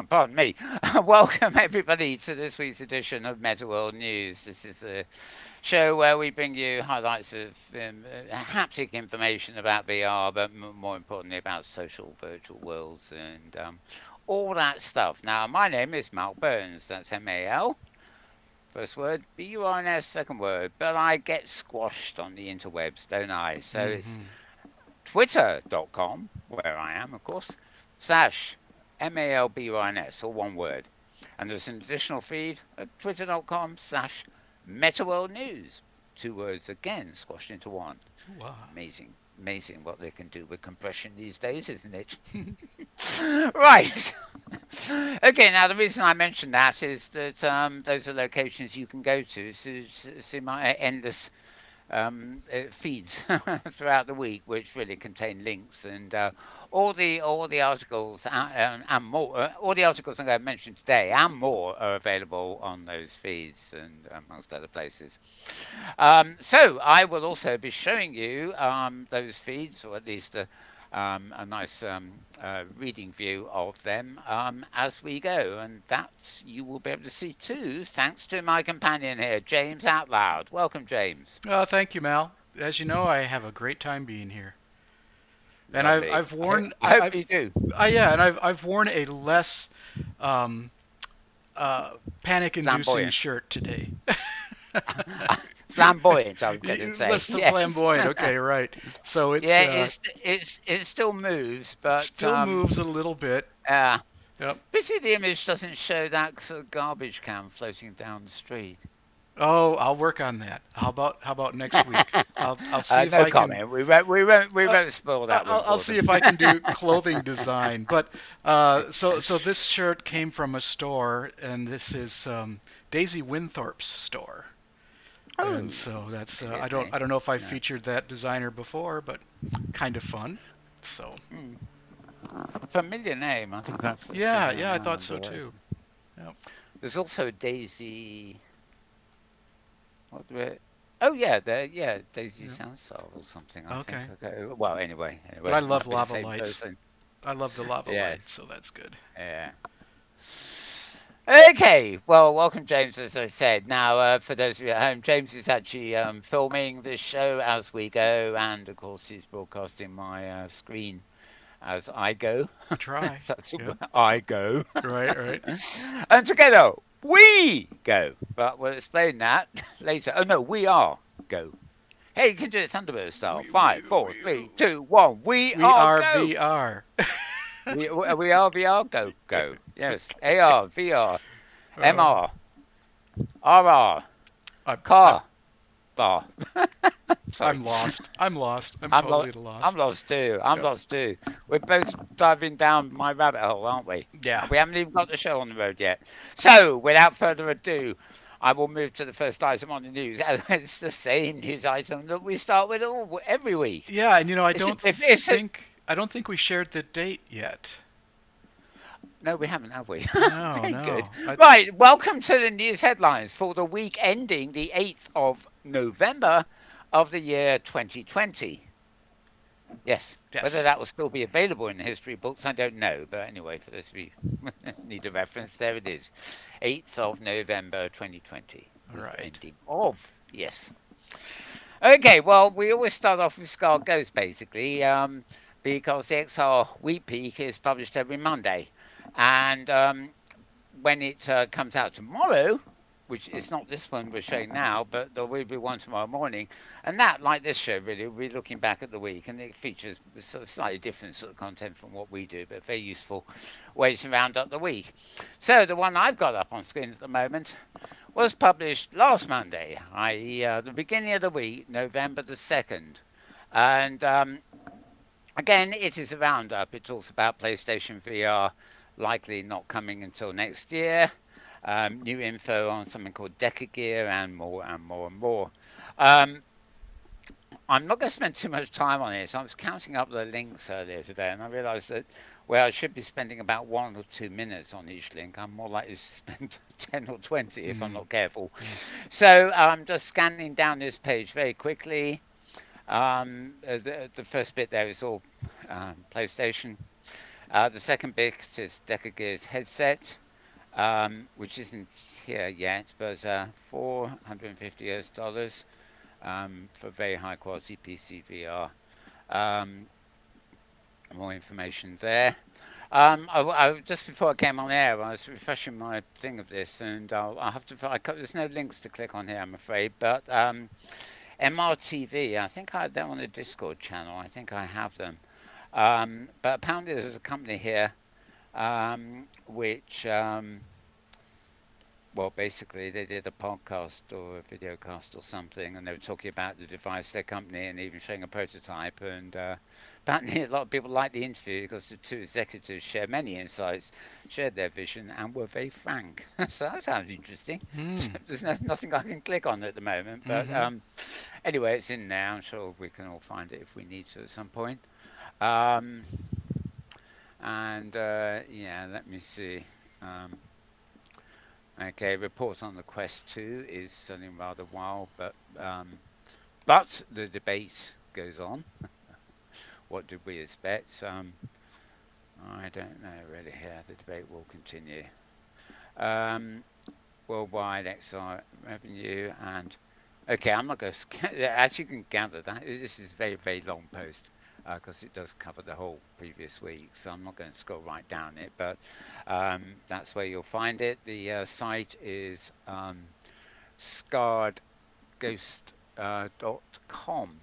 pardon me. Welcome everybody to this week's edition of Metaworld News. This is a show where we bring you highlights of haptic information about VR, but more importantly about social virtual worlds and all that stuff. Now, my name is Mal Burns. That's M-A-L. First word, B-U-R-N-S, second word. But I get squashed on the interwebs, don't I? So it's Mm-hmm. twitter.com, where I am, of course, slash MALBUNS, all one word. And there's an additional feed at twitter.com slash MetaWorld News. Two words again, squashed into one. Wow. Amazing, amazing what they can do with compression these days, isn't it? Right. Okay, now the reason I mentioned that is that those are locations you can go to. See my endless feeds throughout the week, which really contain links and all the articles and more. All the articles I'm going to mention today and more are available on those feeds and amongst other places. So I will also be showing you those feeds, or at least a nice reading view of them as we go, and that you will be able to see too, thanks to my companion here, James Out Loud. Welcome, James. Thank you, Mal. As you know, I have a great time being here, and I've Lovely. I've worn I hope you do. yeah, and I've worn a less um, panic-inducing Flamboyant. shirt today. Flamboyant, I was going to say. Less than Yes. flamboyant. Okay, right. So it's Yeah, it still moves, but still moves a little bit. uh, Yep. pity the image doesn't show that sort of garbage can floating down the street. Oh, I'll work on that. How about next week? I'll see if No I can. comment. We Uh, won't spoil that one I'll for see them. if I can do clothing design. But so this shirt came from a store, and this is Daisy Winthorpe's store. And Oh, so that's familiar I name. don't know if I No. featured that designer before, but kind of fun. So Hmm. Familiar name. I think I've seen yeah, her yeah, I thought around. so too. Yep. There's also Daisy. What do it? Oh yeah, Daisy Yep. Soundsol or something. I think. Okay. Okay. Well, But I anyway, love might be the lava same lights. person. I love the lava Yes. lights, so that's good. Yeah. Okay, well, welcome, James. As I said, now for those of you at home, James is actually filming this show as we go, and of course, he's broadcasting my screen as I go. I try. That's Yep. I go, Right, right. and together we go. But we'll explain that later. Oh no, we are go. Hey, you can do it Thunderbird style. We we Five, four, we three, two, one. We we are are go. VR. We are VR go go. Yes, AR, VR, uh, MR, RR. I'm I'm Car bar. Sorry. I'm lost. I'm lost. I'm I'm lo- totally I'm lost. lost too. I'm Yep. lost too. We're both diving down my rabbit hole, aren't we? Yeah. We haven't even got the show on the road yet. So, without further ado, I will move to the first item on the news. It's the same news item that we start with every week. Yeah, and I It's a, don't if it's a, think we shared the date yet. no, we haven't, have we? No, Very good. no. Right, welcome to the news headlines for the week ending the 8th of November of the year 2020. Yes. Whether Yes. that will still be available in the history books, I don't know. But anyway, for those of you who need a reference, there it is. 8th of November 2020. All Week right. ending of. Yes. Okay, well, we always start off with Scar Ghost, basically, because the XR Week Peak is published every Monday. And when it comes out tomorrow, which is not this one we're showing now, but there will be one tomorrow morning. And that, like this show, really, will be looking back at the week, and it features sort of slightly different sort of content from what we do, but very useful ways to round up the week. So the one I've got up on screen at the moment was published last Monday, i.e., the beginning of the week, November the 2nd. And again, it is a roundup. It talks about PlayStation VR likely not coming until next year. New info on something called Deca Gear and more and more and more. Um, I'm not going to spend too much time on it. So I was counting up the links earlier today, and I realised that where I should be spending about 1 or 2 minutes on each link, I'm more likely to spend 10 or 20 if I'm Mm, not careful. mm. So I'm just scanning down this page very quickly. The first bit there is all PlayStation. The second biggest is Deca Gears headset, which isn't here yet, but $450 US, for very high quality PC VR. Um, More information there. Just before I came on air, I was refreshing my thing of this, and I'll have to. There's no links to click on here, I'm afraid. But MRTV, I think I had them on the Discord channel. I think I have them. But apparently, there's a company here which well, basically, they did a podcast or a video cast or something, and they were talking about the device, their company, and even showing a prototype. And apparently, a lot of people liked the interview because the two executives shared many insights, shared their vision, and were very frank. So that sounds interesting. So Hmm. there's nothing I can click on at the moment, but Mm-hmm. anyway, it's in there. I'm sure we can all find it if we need to at some point. Um, and yeah, let me see. Um, Okay, report on the Quest 2 is something rather wild, but the debate goes on. What did we expect? I don't know really here. The debate will continue. Um, Worldwide XR revenue and okay, I'm not going to. As you can gather, that this is a very very long post because it does cover the whole previous week. So I'm not going to scroll right down it, but that's where you'll find it. The site is scarredghost.com.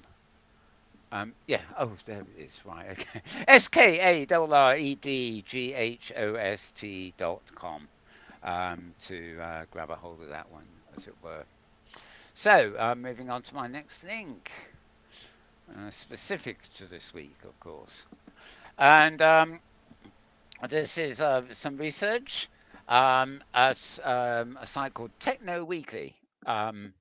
Yeah. Oh, there it is. Right. Okay. SKARREDGHOST.com. To grab a hold of that one, as it were. So, moving on to my next link, specific to this week, of course. And this is some research at a site called Techno Weekly. Um,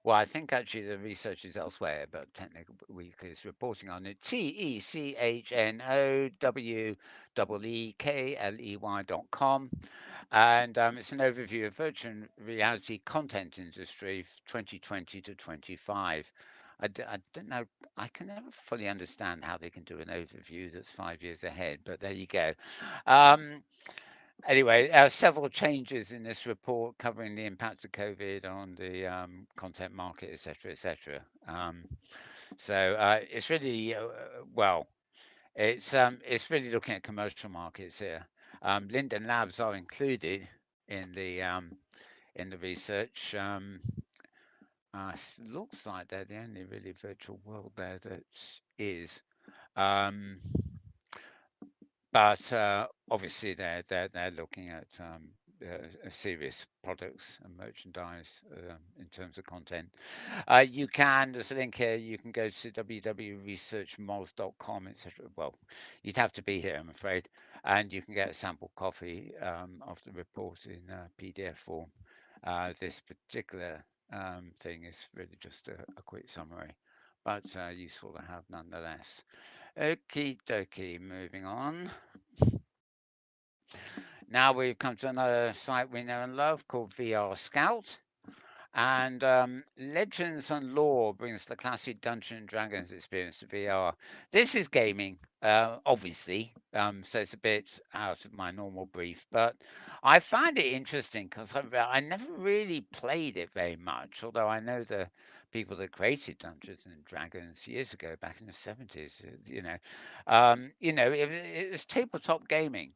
Well, I think actually the research is elsewhere, but Technical Weekly is reporting on it. TECHNOWEEKLEY.com. And it's an overview of virtual reality content industry 2020 to 25. I don't know. I can never fully understand how they can do an overview that's 5 years ahead, but there you go. Um, Anyway, several changes in this report covering the impact of COVID on the content market, etc., etc. So it's really well, it's really looking at commercial markets here. Linden Labs are included in the research. Looks like they're the only really virtual world there that is. Um, but obviously they're looking at serious products and merchandise in terms of content. There's a link here. You can go to www.researchmoz.com, etc. Well, you'd have to be here, I'm afraid, and you can get a sample copy of the report in PDF form. This particular thing is really just a quick summary, but useful to have nonetheless. Okie dokie, moving on. Now we've come to another site we know and love called VR Scout. And Legends and Lore brings the classic Dungeons and Dragons experience to VR. This is gaming, obviously, so it's a bit out of my normal brief, but I find it interesting because I never really played it very much, although I know the people that created Dungeons and Dragons years ago, back in the 70s, it was tabletop gaming.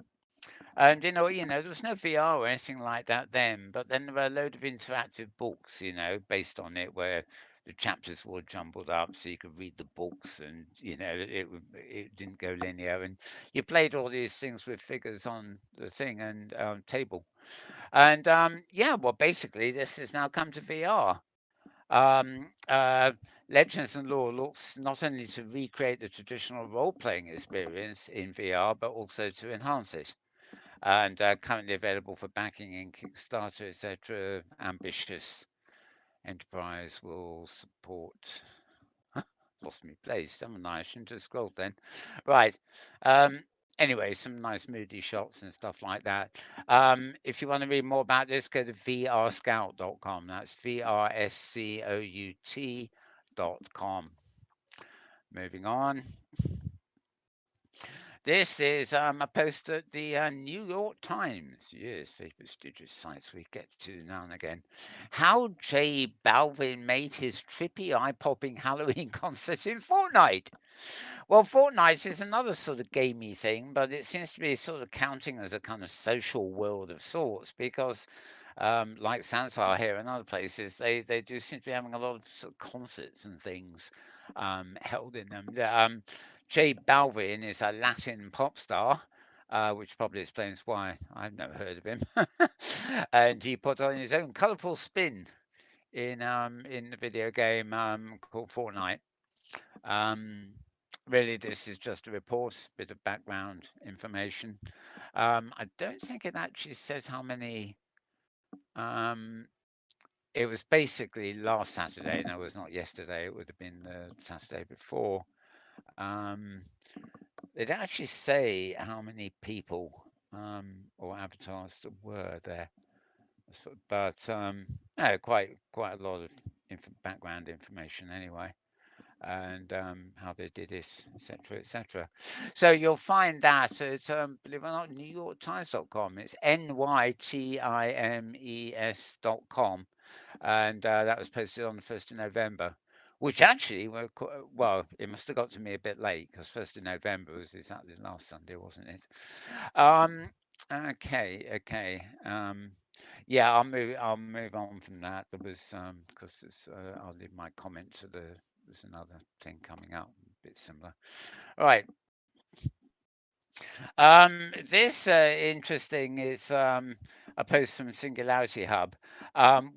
And there was no VR or anything like that then, but then there were a load of interactive books, based on it, where the chapters were jumbled up so you could read the books, and it didn't go linear, and you played all these things with figures on the thing and table, and yeah, well, basically this has now come to VR. Um, uh, Legends and Lore looks not only to recreate the traditional role-playing experience in VR, but also to enhance it and currently available for backing in Kickstarter, etc. Ambitious enterprise will support. Lost me place, haven't I? I shouldn't have scrolled then. Right. Um, anyway, some nice moody shots and stuff like that. If you want to read more about this, go to vrscout.com. That's VRSCOUT.com. Moving on. This is a post at the New York Times. Yes, very prestigious sites we get to now and again. How J Balvin made his trippy, eye-popping Halloween concert in Fortnite. Well, Fortnite is another sort of gamey thing, but it seems to be sort of counting as a kind of social world of sorts because, like Sansar here and other places, they do seem to be having a lot of sort of concerts and things held in them. J Balvin is a Latin pop star. Which probably explains why I've never heard of him. And he put on his own colourful spin in the video game called Fortnite. Um, Really, this is just a report, bit of background information. I don't think it actually says how many. Um, it was basically last Saturday. No, it was not yesterday. It would have been the Saturday before. Um, they don't actually say how many people or avatars there were there, but no, quite a lot of background information anyway. And how they did it, etc., etc. So you'll find that at, believe it or not, NewYorkTimes.com. It's NYTIMES.com. And that was posted on the 1st of November, which actually, well, it must have got to me a bit late because 1st of November was exactly last Sunday, wasn't it? Um, okay. Yeah, I'll move on from that. There was because I'll leave my comment to there's another thing coming up, a bit similar. All right. This interesting is a post from Singularity Hub.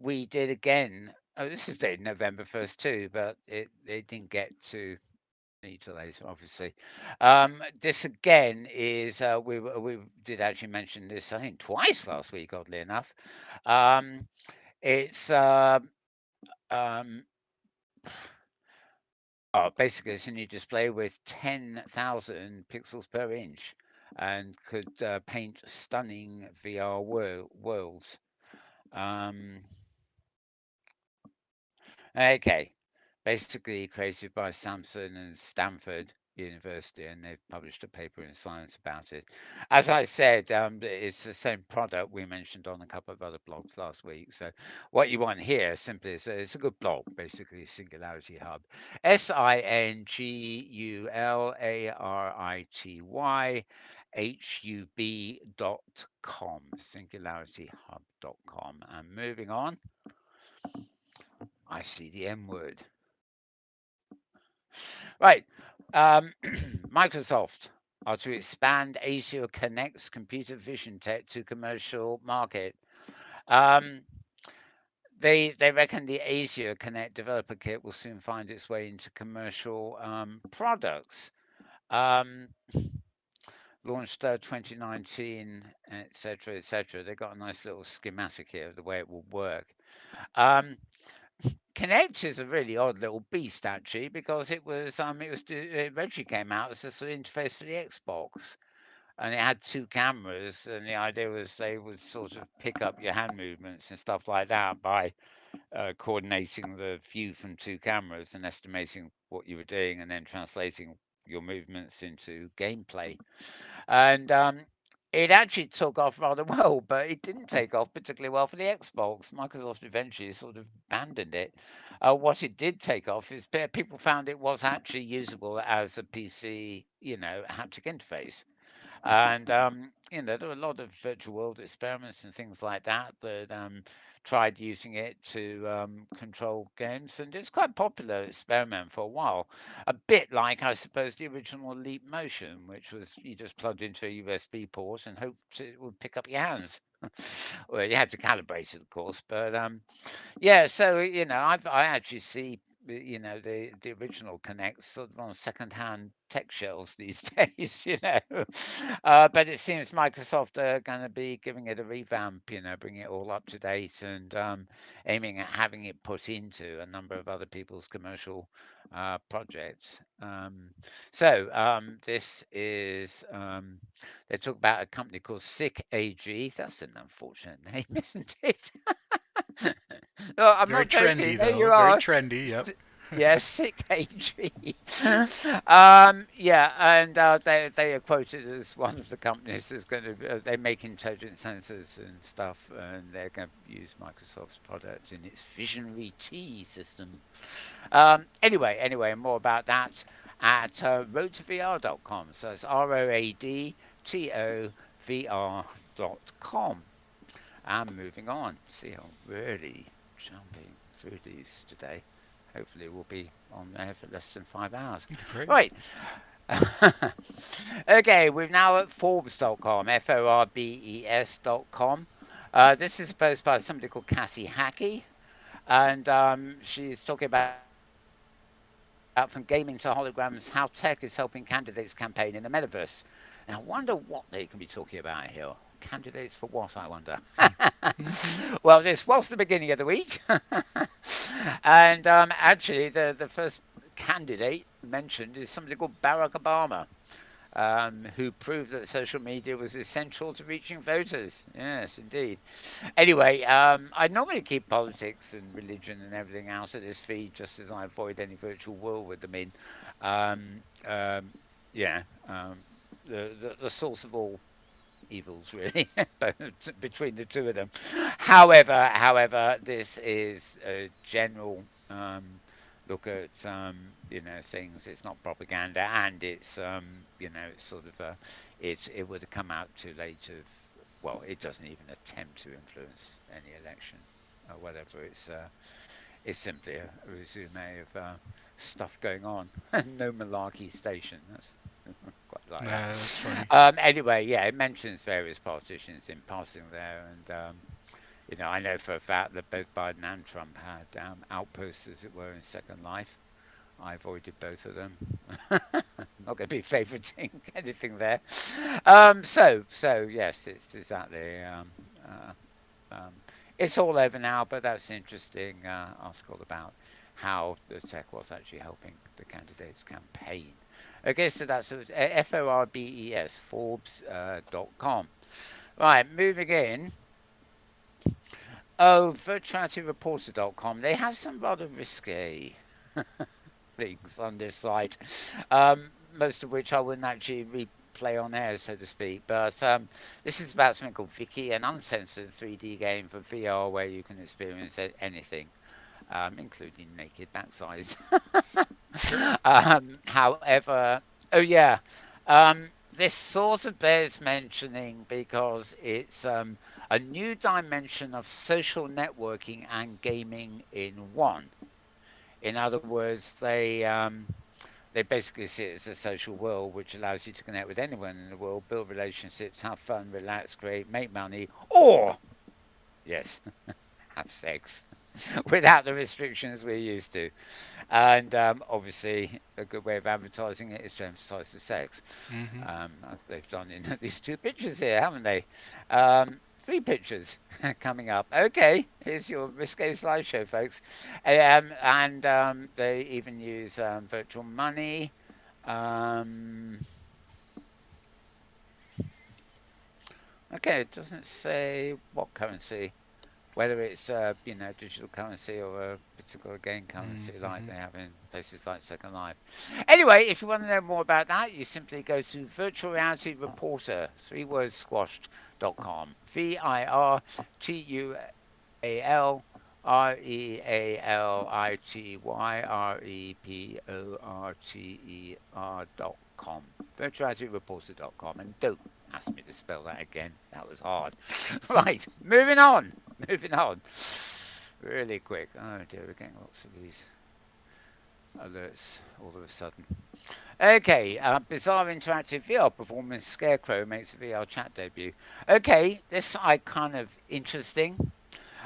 We did again. Oh, this is dated November 1st too, but it didn't get to me till later, obviously. This again is we did actually mention this I think twice last week, oddly enough. Um, it's um, basically it's a new display with 10,000 pixels per inch and could paint stunning VR worlds. Um, okay, basically created by Samsung and Stanford University, and they've published a paper in Science about it. As I said, it's the same product we mentioned on a couple of other blogs last week. So, what you want here simply is it's a good blog, basically Singularity Hub, SINGULARITYHUB.com, singularityhub.com. And moving on, I see the M word. Right. Microsoft are to expand Azure Connect's computer vision tech to commercial market. Um, they reckon the Azure Connect developer kit will soon find its way into commercial products. Um, Launched 2019, etc., etc. They've got a nice little schematic here of the way it will work. Um, Kinect is a really odd little beast actually because it originally came out as a sort of interface for the Xbox, and it had two cameras, and the idea was they would sort of pick up your hand movements and stuff like that by coordinating the view from two cameras and estimating what you were doing, and then translating your movements into gameplay. And it actually took off rather well, but it didn't take off particularly well for the Xbox. Microsoft eventually sort of abandoned it. What it did take off is people found it was actually usable as a PC, haptic interface. And there were a lot of virtual world experiments and things like that that tried using it to control games, and it's quite a popular experiment for a while. A bit like, I suppose, the original Leap Motion, which was you just plugged into a USB port and hoped it would pick up your hands. Well, you had to calibrate it, of course, but yeah, so I actually see the original Connect sort of on second-hand tech shelves these days, but it seems Microsoft are going to be giving it a revamp, bringing it all up to date and aiming at having it put into a number of other people's commercial projects. This is they talk about a company called Sick AG. That's an unfortunate name, isn't it? No, I'm Very not joking. trendy There though. you Very are. trendy. Yep. Yes, sick AG. Yeah, and they are quoted as one of the companies that's going to they make intelligent sensors and stuff, and they're going to use Microsoft's product in its Visionary T system. Anyway, more about that at roadtovr.com. So it's roadtovr.com. And moving on. See, I'm really jumping through these today. Hopefully, we'll be on there for less than 5 hours. Great. Right. Okay, we're now at Forbes.com, Forbes.com. This is a post by somebody called Cassie Hackey, and she's talking about from gaming to holograms, how tech is helping candidates campaign in the metaverse. Now, I wonder what they can be talking about here. Candidates for what, I wonder? Hmm. Well, this was the beginning of the week. And actually, the first candidate mentioned is somebody called Barack Obama, who proved that social media was essential to reaching voters. Yes, indeed. Anyway, I normally keep politics and religion and everything out of this feed just as I avoid any virtual war with them in. Um, um, yeah, the source of all evils, really, between the two of them. However, this is a general look at things. It's not propaganda, and it's sort of it would have come out too late of well, it doesn't even attempt to influence any election or whatever. It's simply a resume of stuff going on. No malarkey station. That's quite like that. That's funny. Anyway, yeah, it mentions various politicians in passing there, and I know for a fact that both Biden and Trump had outposts, as it were, in Second Life. I avoided both of them. Not going to be favoriting anything there. So yes, it's exactly. Uh, um, it's all over now, but that's an interesting article about how the tech was actually helping the candidates campaign. Okay, so that's Forbes, Forbes.com. Right, moving in. Oh, virtualityreporter.com. They have some rather risque things on this site, most of which I wouldn't actually replay on air, so to speak. But this is about something called Vicky, an uncensored 3D game for VR where you can experience anything, including naked backsides. Sure. However, oh yeah, this sort of bears mentioning because it's a new dimension of social networking and gaming in one. In other words, they basically see it as a social world which allows you to connect with anyone in the world, build relationships, have fun, relax, create, make money, or yes, have sex without the restrictions we're used to. And obviously, a good way of advertising it is to emphasize the sex. Hmm. As they've done in at least two pictures here, haven't they? Three pictures coming up. Okay, here's your risque slideshow, folks. And they even use virtual money. Um, okay, it doesn't say what currency, whether it's digital currency or a particular game currency like Hmm. they have in places like Second Life. Anyway, if you want to know more about that, you simply go to Virtual Reality Reporter, three words squashed.com. VirtualRealityReporter.com. Virtualityreporter.com. And don't ask me to spell that again. That was hard. Right, moving on. Moving on. Really quick. Oh dear, we're getting lots of these alerts all of a sudden. Okay, bizarre interactive VR performance. Scarecrow makes a VR chat debut. Okay, this I kind of interesting.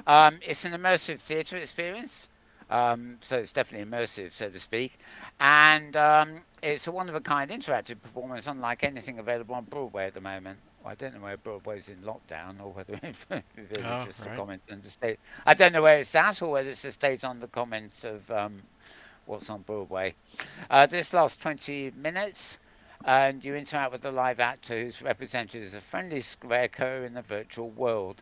It's an immersive theatre experience. So it's definitely immersive, so to speak. And it's a one of a kind interactive performance, unlike anything available on Broadway at the moment. Well, I don't know where Broadway's in lockdown or whether it's really Oh, just a right. comment and the state. I don't know where it's at or whether it's a state on the comments of what's on Broadway. This lasts 20 minutes. And you interact with the live actor who's represented as a friendly square co in the virtual world.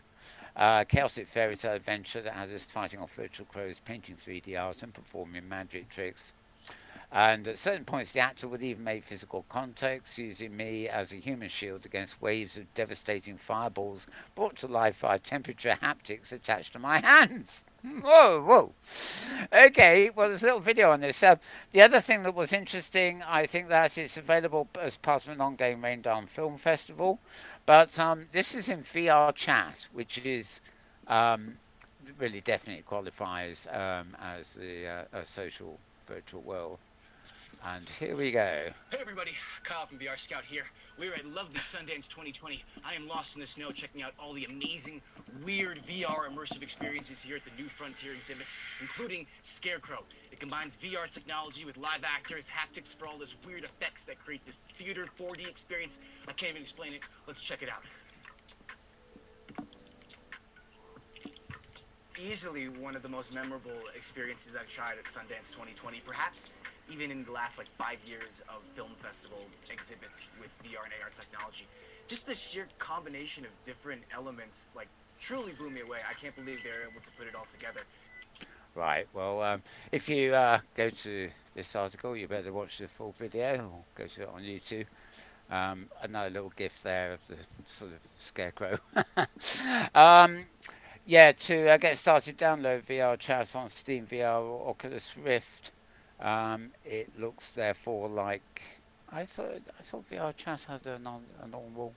Chaotic fairy tale adventure that has us fighting off virtual crows, painting 3D art, and performing magic tricks. And at certain points, the actor would even make physical contacts, using me as a human shield against waves of devastating fireballs brought to life by temperature haptics attached to my hands. Hmm. Whoa, whoa. Okay, well, there's a little video on this. The other thing that was interesting, I think that it's available as part of an ongoing Raindown Film Festival, but this is in VR chat, which is um, really definitely qualifies as a social virtual world. And here we go. Hey everybody, Kyle from VR Scout here. We're at lovely Sundance 2020. I am lost in the snow checking out all the amazing, weird VR immersive experiences here at the New Frontier exhibits, including Scarecrow. It combines VR technology with live actors, haptics for all this weird effects that create this theater 4D experience. I can't even explain it. Let's check it out. Easily one of the most memorable experiences I've tried at Sundance 2020, perhaps even in the last like 5 years of film festival exhibits with VR and AR technology. Just the sheer combination of different elements like truly blew me away. I can't believe they're able to put it all together. Right, well, if you go to this article, you better watch the full video or go to it on YouTube. Another little gift there of the sort of scarecrow. um, yeah, to get started, download VR chat on Steam VR or Oculus Rift. It looks therefore like I thought VR chat had a normal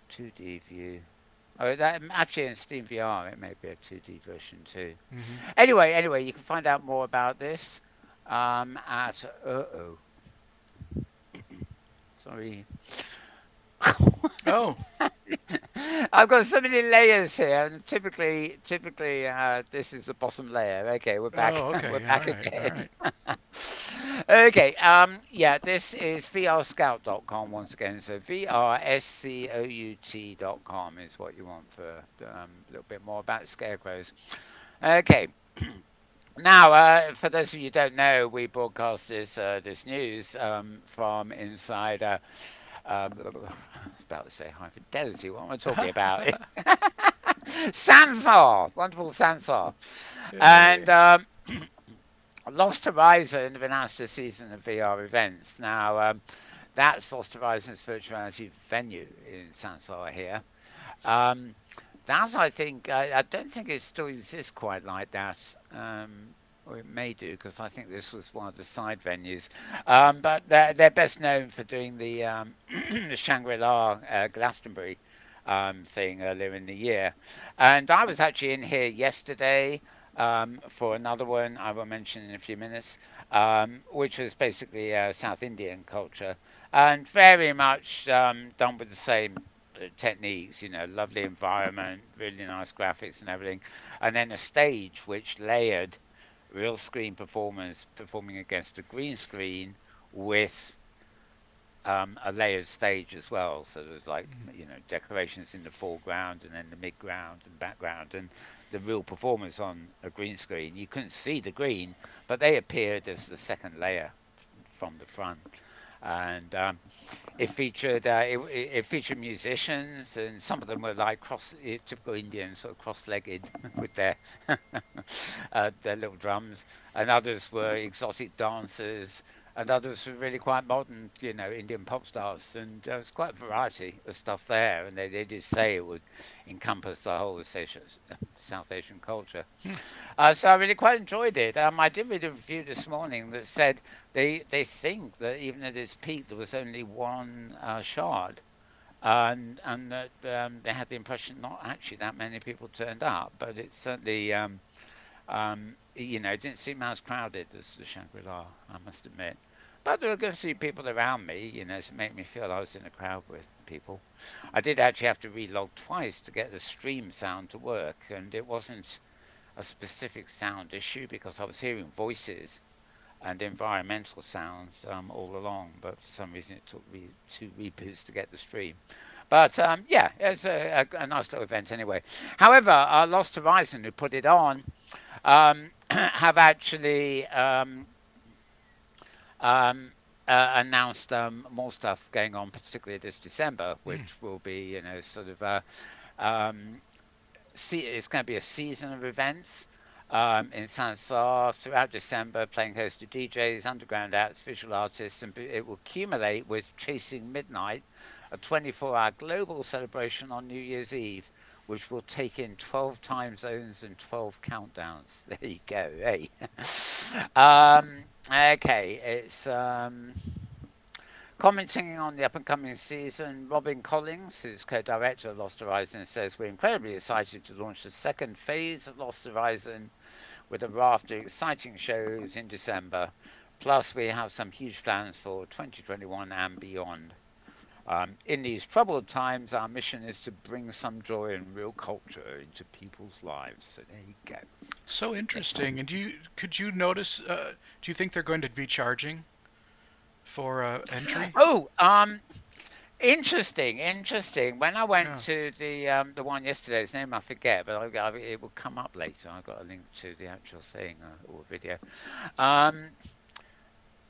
2D view. Oh, that actually in Steam VR it may be a 2D version too. Hmm. Anyway, you can find out more about this at sorry. Oh. I've got so many layers here, and typically, this is the bottom layer. Okay, we're back. Oh. We're Okay. All back right. All again. right. Okay. Yeah, this is vrscout.com once again. So vrscout.com is what you want for a little bit more about scarecrows. Okay. Now, for those of you who don't know, we broadcast this news from inside. I was about to say high fidelity. What am I talking about? Sansar, wonderful Sansar, and Yay. Lost Horizon have announced a season of VR events. Now, that's Lost Horizon's virtual reality venue in Sansar here. Um, that I think I don't think it still exists quite like that. Or it may do because I think this was one of the side venues. But they're best known for doing the, the Shangri-La Glastonbury thing earlier in the year. And I was actually in here yesterday for another one I will mention in a few minutes, which was basically South Indian culture and very much done with the same techniques, lovely environment, really nice graphics and everything, and then a stage which layered real screen performers performing against a green screen with a layered stage as well. So there was like decorations in the foreground and then the midground and background and the real performers on a green screen. You couldn't see the green, but they appeared as the second layer from the front. And it featured musicians, and some of them were like typical Indian, sort of cross-legged with their little drums, and others were exotic dancers, and others were really quite modern, Indian pop stars, and there was quite a variety of stuff there. And they did say it would encompass the whole of South Asian culture. Hmm. So I really quite enjoyed it. I did read a review this morning that said they think that even at its peak there was only one shard, and that they had the impression not actually that many people turned up, but it certainly it didn't seem as crowded as the Shangri-La, I must admit. But there were good few people around me, to make me feel I was in a crowd with people. I did actually have to relog twice to get the stream sound to work, and it wasn't a specific sound issue because I was hearing voices and environmental sounds all along, but for some reason it took me two reboots to get the stream. But yeah, it's a nice little event anyway. However, Lost Horizon, who put it on, have actually um, announced more stuff going on, particularly this December, Hmm. which will be, sort of um, it's going to be a season of events in Sansa throughout December, playing host to DJs, underground acts, visual artists, and it will accumulate with Chasing Midnight, a 24-hour global celebration on New Year's Eve, which will take in 12 time zones and 12 countdowns. There you go. Hey. Okay, it's commenting on the up and coming season, Robin Collins, who's co director of Lost Horizon, says, "We're incredibly excited to launch the second phase of Lost Horizon with a raft of exciting shows in December. Plus, we have some huge plans for 2021 and beyond. In these troubled times, our mission is to bring some joy and real culture into people's lives." So there you go. So Yes. interesting. And could you notice? Do you think they're going to be charging for entry? Oh, interesting, interesting. When I went Yeah. to the one yesterday, his name I forget, but it will come up later. I got a link to the actual thing or video. Um,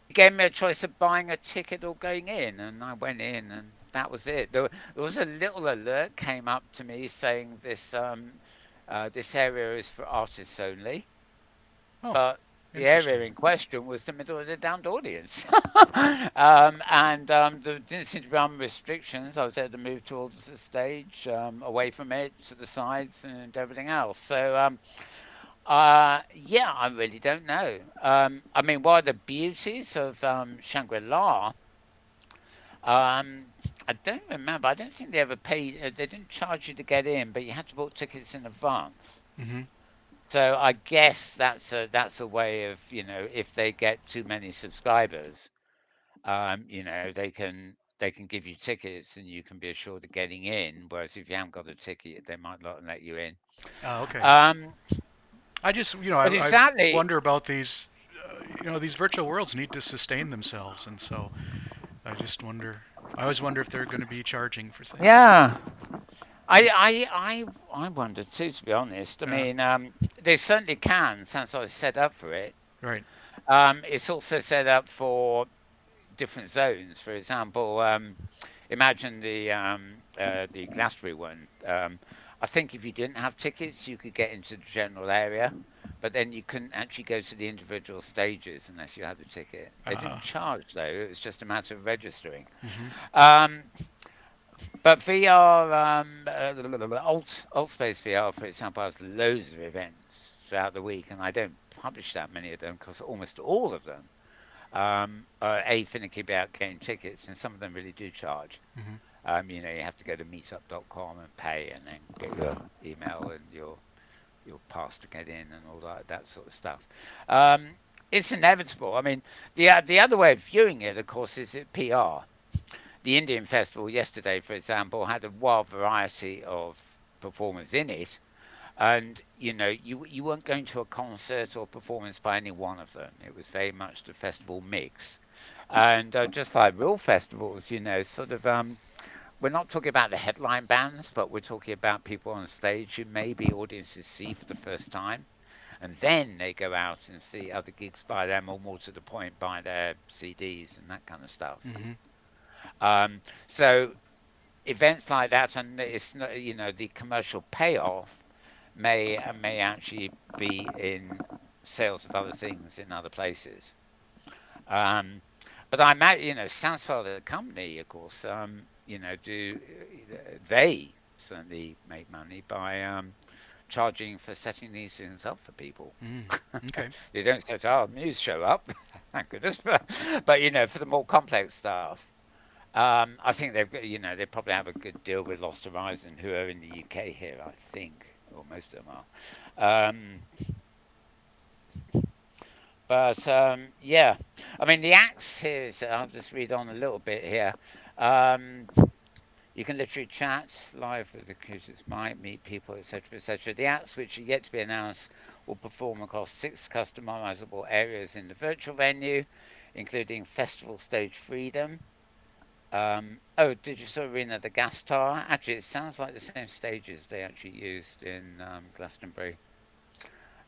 he gave me a choice of buying a ticket or going in, and I went in, and that was it. There was a little alert came up to me saying this area is for artists only, Oh, but the area interesting. in question was the middle of the damned audience. And there didn't seem to be any restrictions. I was able to move towards the stage, away from it, to the sides, and everything else. So, yeah, I really don't know. I mean, one of the beauties of Shangri-La, um, I don't remember. I don't think they ever paid. They didn't charge you to get in, but you had to book tickets in advance. Hmm. So I guess that's a way of, if they get too many subscribers, they can give you tickets and you can be assured of getting in. Whereas if you haven't got a ticket, they might not let you in. Okay. Um, I just, but I exactly, wonder about these. These virtual worlds need to sustain themselves, and so I just wonder. I always wonder if they're going to be charging for things. yeah. I wonder too, to be honest. I Yeah. mean, they certainly can, since I was set up for it. Right. It's also set up for different zones. For example, imagine the Glastonbury one. I think if you didn't have tickets, you could get into the general area, but then you couldn't actually go to the individual stages unless you had a ticket. They didn't Uh. charge though; it was just a matter of registering. Hmm. Um, but VR, Alt Space VR, for example, has loads of events throughout the week, and I don't publish that many of them because almost all of them are finicky about getting tickets, and some of them really do charge. Hmm. You have to go to meetup.com and pay, and then get your email and your pass to get in, and all that sort of stuff. Um, it's inevitable. I mean, the other way of viewing it, of course, is PR. The Indian festival yesterday, for example, had a wild variety of performers in it, and you weren't going to a concert or performance by any one of them. It was very much the festival mix, and just like real festivals, sort of. We're not talking about the headline bands, but we're talking about people on stage who maybe audiences see for the first time, and then they go out and see other gigs by them, or more to the point, buy their CDs and that kind of stuff. Hmm. So events like that, and it's not, the commercial payoff may actually be in sales of other things in other places. Um, but I imagine, Samsung, the company, of course, do they certainly make money by charging for setting these things up for people. Mm. Okay. They don't set, oh, news show up, thank goodness, but for the more complex stuff. I think they've got, they probably have a good deal with Lost Horizon, who are in the UK here, I think, or most of them are. But yeah, I mean, the acts here is, I'll just read on a little bit here. Um, you can literally chat live with the Cruises Might, meet people, etc., etc. The acts, which are yet to be announced, will perform across 6 customizable areas in the virtual venue, including Festival Stage Freedom. Digital Arena, the Gas Tower. Actually, it sounds like the same stages they actually used in Glastonbury.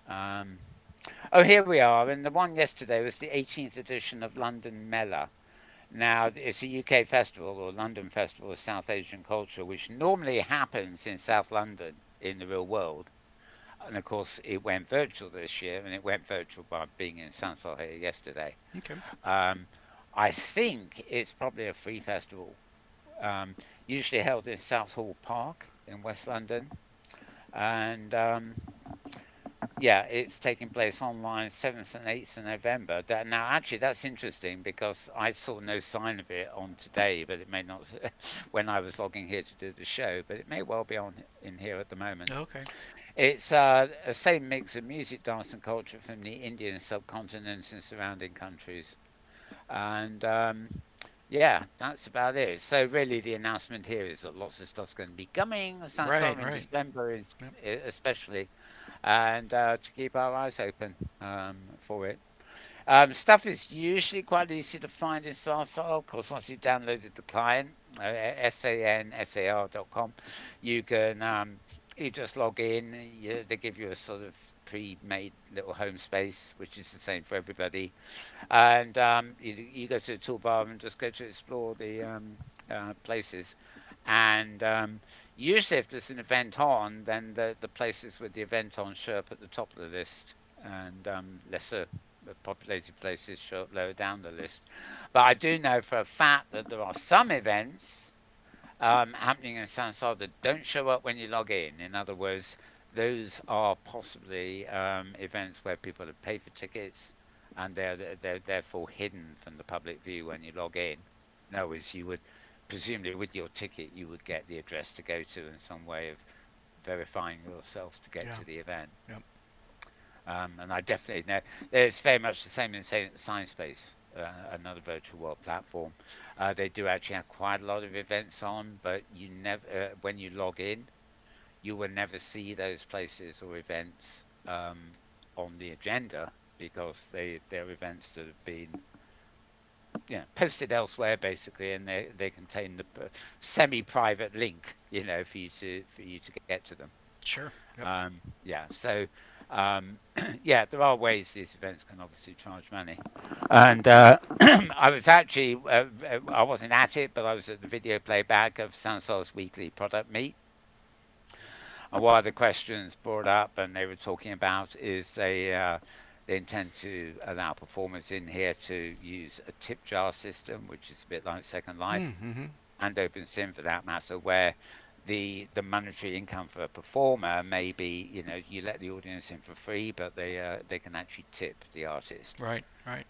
Um, Oh, here we are. And the one yesterday was the 18th edition of London Mela. Now, it's a UK festival or London Festival of South Asian culture, which normally happens in South London. in the real world. And of course, it went virtual this year, and it went virtual by being in Sansol here yesterday. Okay. Um, I think it's probably a free festival, usually held in Southall Park in West London. And yeah, it's taking place online 7th and 8th of November. Now, actually, that's interesting because I saw no sign of it on today, but it may not when I was logging here to do the show, but it may well be on in here at the moment. Okay. It's a same mix of music, dance, and culture from the Indian subcontinent and surrounding countries. And yeah, that's about it. So really, the announcement here is that lots of stuff's going to be coming. Right. Starting in Right. December, Yep. especially, and to keep our eyes open for it. Stuff is usually quite easy to find in Sarsal. Of course, once you've downloaded the client, sansar.com, you can you just log in. They give you a sort of pre-made little home space, which is the same for everybody. And you go to the toolbar and just go to explore the places. And usually, if there's an event on, then the places with the event on show up at the top of the list, and lesser populated places show up lower down the list. But I do know for a fact that there are some events happening in Sansar that don't show up when you log in. In other words, those are possibly events where people have paid for tickets and they're therefore hidden from the public view when you log in. In other words, you would presumably with your ticket you would get the address to go to and some way of verifying yourself to get Yeah. to the event. Yep. And I definitely know it's very much the same in Science Space, another virtual world platform. They do actually have quite a lot of events on, but you never, when you log in, you will never see those places or events on the agenda because they're events that have been posted elsewhere basically, and they contain the semi-private link, for you to get to them. Sure. Yep. Yeah, so yeah, there are ways these events can obviously charge money. And I was actually, I wasn't at it, but I was at the video playback of Sansol's weekly product meet. And one of the questions brought up, and they were talking about, is they intend to allow performers in here to use a tip jar system, which is a bit like Second Life Mm-hmm. and OpenSim for that matter, where the monetary income for a performer may be, you let the audience in for free, but they can actually tip the artist. Right. Right.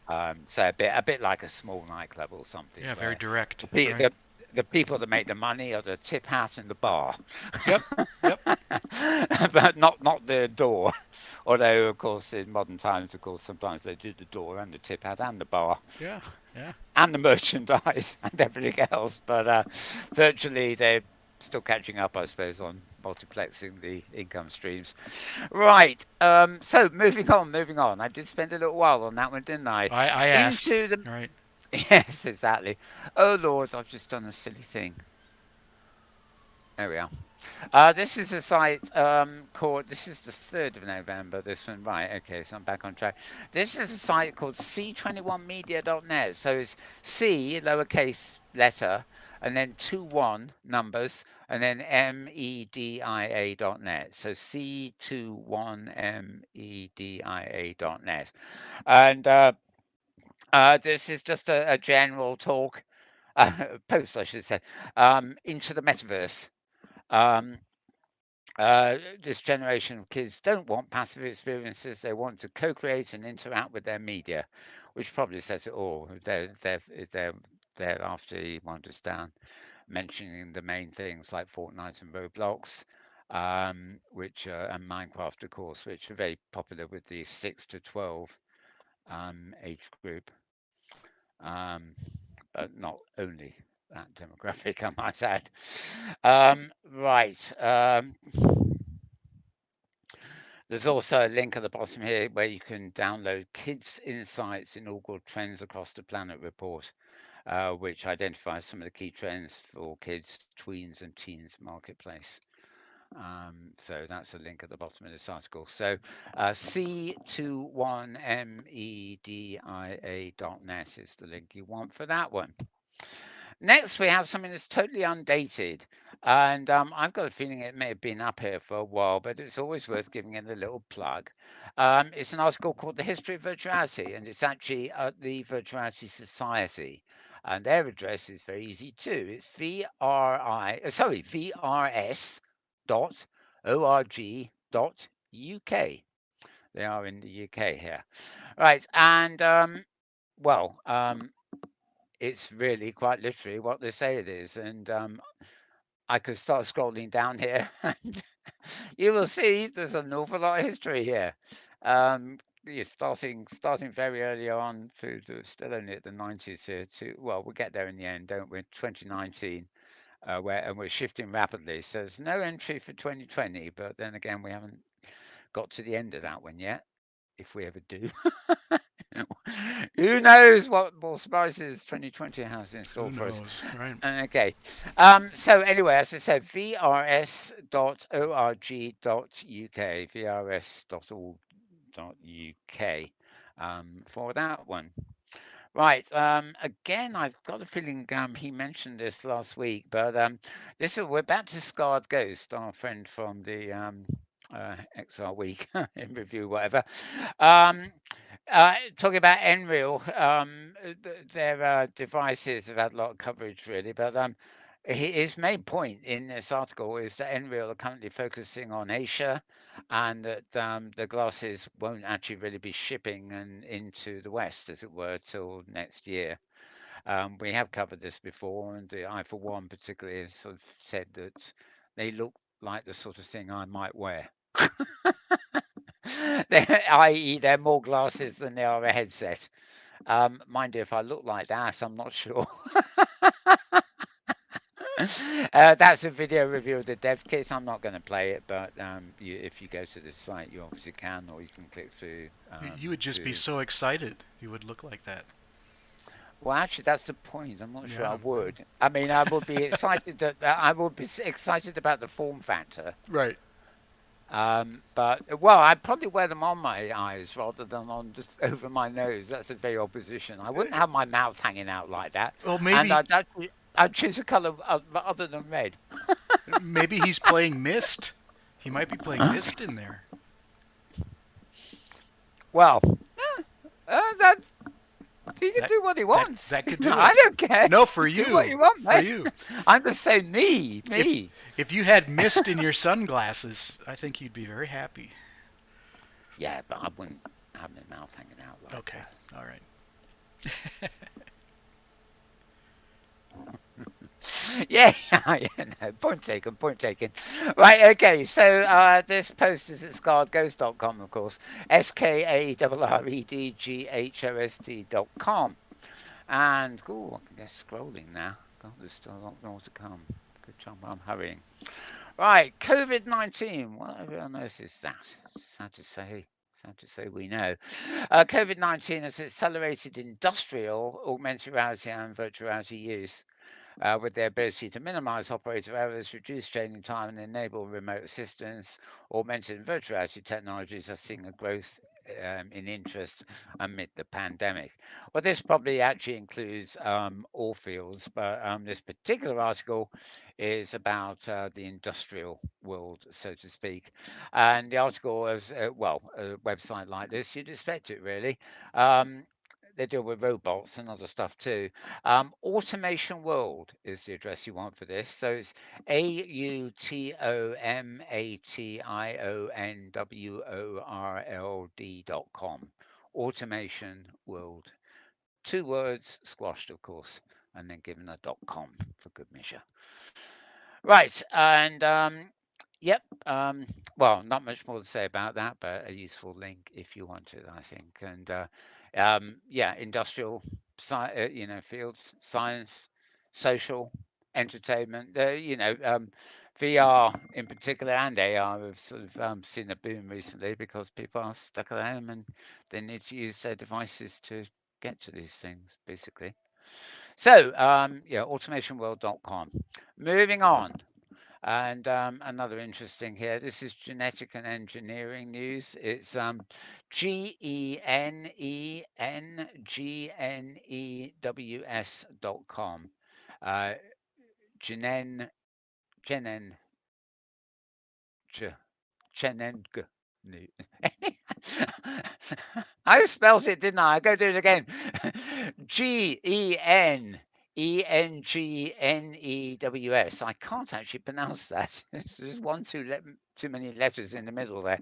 So a bit like a small nightclub or something, Yeah. Very where direct. the pe- Right. the the people that make the money are the tip hat and the bar, Yep. Yep. but not the door. Although, of course, in modern times, of course, sometimes they do the door and the tip hat and the bar Yeah. Yeah. and the merchandise and everything else. But virtually, they're still catching up, I suppose, on multiplexing the income streams. Right. So moving on. I did spend a little while on that one, didn't I? I asked. Into the Right. yes, exactly. Oh Lord, I've just done a silly thing. There we are. This is a site called. This is the 3rd of November. This one, right? Okay, so I'm back on track. This is a site called c21media.net. So it's C lowercase letter and then 21 numbers and then media.net. So c21media.net. And this is just a general talk, post, I should say, into the metaverse. Um, this generation of kids don't want passive experiences. They want to co-create and interact with their media, which probably says it all. They're after he wanders down, mentioning the main things like Fortnite and Roblox, which and Minecraft, of course, which are very popular with the 6 to 12 age group, um, but not only that demographic, I might add. Right. There's also a link at the bottom here where you can download Kids Insights Inaugural Trends Across the Planet report, which identifies some of the key trends for kids, tweens, and teens marketplace. So that's a link at the bottom of this article. So c21media.net is the link you want for that one. Next, we have something that's totally undated. And I've got a feeling it may have been up here for a while, but it's always worth giving it a little plug. It's an article called The History of Virtuality, and it's actually at the Virtuality Society. And their address is very easy too. It's VRS dot org dot UK. They are in the UK here. Right. And, well, it's really quite literally what they say it is. And I could start scrolling down here, and you will see there's an awful lot of history here. You're starting very early on through still only at the 90s here. To well, we'll get there in the end, don't we? 2019, where and we're shifting rapidly. So there's no entry for 2020, but then again, we haven't got to the end of that one yet. If we ever do. Who knows what more surprises 2020 has in store Who for us? knows, right? Okay. So anyway, as I said, vrs.org.uk, vrs.org.uk for that one. Right. Again, I've got a feeling he mentioned this last week, but we're back to Scarred Ghost, our friend from the XR Week in review, whatever. Um, talking about Nreal, their devices have had a lot of coverage, really, but his main point in this article is that Nreal are currently focusing on Asia, and that the glasses won't actually really be shipping and into the West, as it were, till next year. We have covered this before, and I, for one, particularly, sort of said that they look like the sort of thing I might wear. I.e., they're more glasses than they are a headset. Mind you, if I look like that, I'm not sure. That's a video review of the dev kit. I'm not going to play it, but if you go to the site, you obviously can, or you can click through You would just be to. so excited. You would look like that. Well, actually, that's the point. I'm not sure I Yeah, would. I mean, I would be excited that I would be excited about the form factor. right. But well, I'd probably wear them on my eyes rather than on just over my nose. That's a very odd position. I wouldn't have my mouth hanging out like that, Well, and maybe I'd choose a color other than red. maybe he's playing Mist. He might be playing Mist in there. Well, that's he can That do what he that wants. that could do I it. don't care. No, for Do what you. you want, For mate. you. I'm just saying, me, If me. if you had Mist in your sunglasses, I think you'd be very happy. Yeah, but I wouldn't have my mouth hanging out like Okay. that. All right. Yeah, yeah, no, point taken, point taken. Right, okay, so this post is at scarredghost.com, of course, SKARREDGHOST.com. And, cool, I can get scrolling now. God, there's still a lot more to come. Good job, I'm hurrying. Right, COVID 19. Whatever on earth is that? Sad to say. Sad to say we know. COVID 19 has accelerated industrial augmented reality and virtual reality use with their ability to minimize operator errors, reduce training time, and enable remote assistance. Augmented and virtual reality technologies are seeing a growth in interest amid the pandemic. Well, this probably actually includes all fields, but this particular article is about the industrial world, so to speak. And the article is, well, a website like this, you'd expect it really. Um, they deal with robots and other stuff too. Automation World is the address you want for this. So it's AUTOMATIONWORLD.com. Automation World. Two words squashed, of course, and then given a .com for good measure. Right, and yep. Well, not much more to say about that, but a useful link if you want it, I think. And yeah, industrial, fields, science, social, entertainment. VR in particular and AR have sort of seen a boom recently because people are stuck at home and they need to use their devices to get to these things, basically. So, yeah, automationworld.com. Moving on. And another interesting here, this is genetic and engineering news. It's GENENGNEWS.com. Uh, Jenen, Jenen, Ch, Cheneng. I spelled it, didn't I? I go do it again. Genenews. I can't actually pronounce that. There's too many letters in the middle there.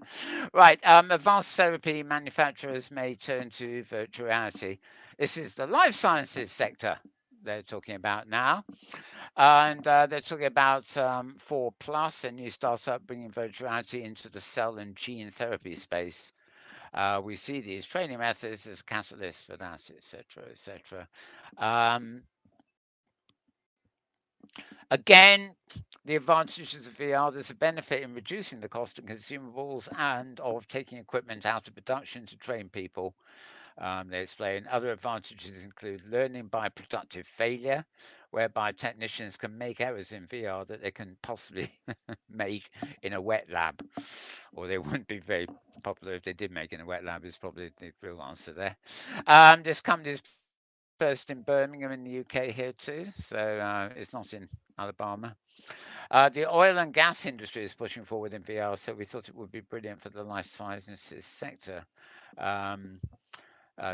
Right. Advanced therapy manufacturers may turn to virtual reality. This is the life sciences sector they're talking about now. And they're talking about 4 Plus, a new startup bringing virtual reality into the cell and gene therapy space. We see these training methods as catalysts for that, etc., etc. Um, Again, the advantages of VR, there's a benefit in reducing the cost of consumables and of taking equipment out of production to train people. They explain other advantages include learning by productive failure, whereby technicians can make errors in VR that they can possibly make in a wet lab, or they wouldn't be very popular if they did make in a wet lab, is probably the real answer there. This company is based in Birmingham in the UK here too, so it's not in Alabama. The oil and gas industry is pushing forward in VR, so we thought it would be brilliant for the life sciences sector. Um,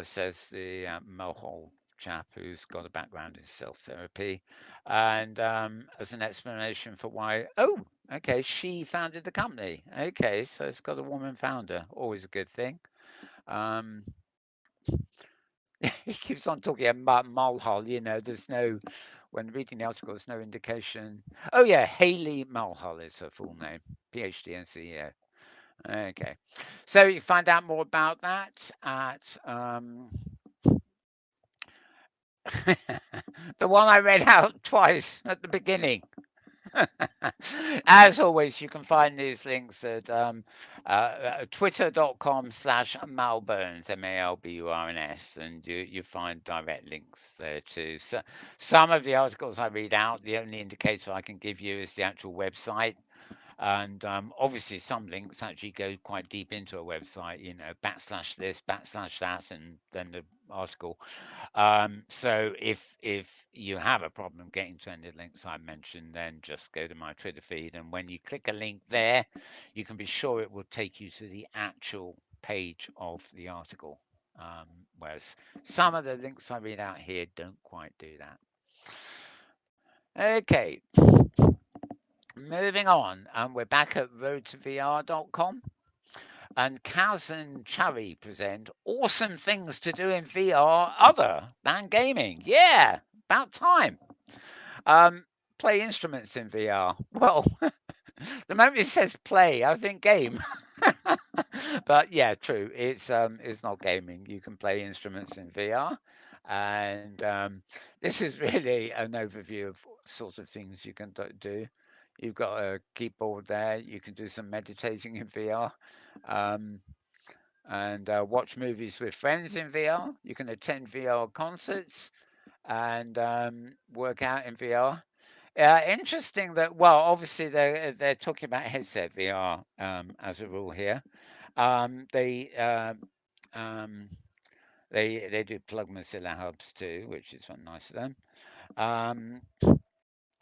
Says the Mohol chap who's got a background in self therapy. And as an explanation for why, oh, okay, she founded the company. Okay, so it's got a woman founder, always a good thing. Um, he keeps on talking about Mulhall, there's no, when reading the article, there's no indication. Oh, yeah, Haley Mulhall is her full name, PhD and CEO. Okay, so you find out more about that at the one I read out twice at the beginning. As always, you can find these links at twitter.com/Malburns, Malburns, and you find direct links there too. So some of the articles I read out, the only indicator I can give you is the actual website. And obviously, some links actually go quite deep into a website, backslash this, backslash that, and then the article. So if you have a problem getting to any links I mentioned, then just go to my Twitter feed, and when you click a link there, you can be sure it will take you to the actual page of the article. Whereas some of the links I read out here don't quite do that. Okay, moving on, we're back at roadtovr.com. And Kaz and Chavi present awesome things to do in VR other than gaming. Yeah, about time. Um, Play instruments in VR. Well, the moment it says play, I think game. But yeah, true. It's not gaming. You can play instruments in VR, and this is really an overview of sort of things you can do. You've got a keyboard there. You can do some meditating in VR. Um, and watch movies with friends in VR. You can attend VR concerts and work out in VR. Interesting that, well, obviously they're talking about headset VR as a rule here. Um, they um um, they do plug Mozilla hubs too, which is nice of them. Um,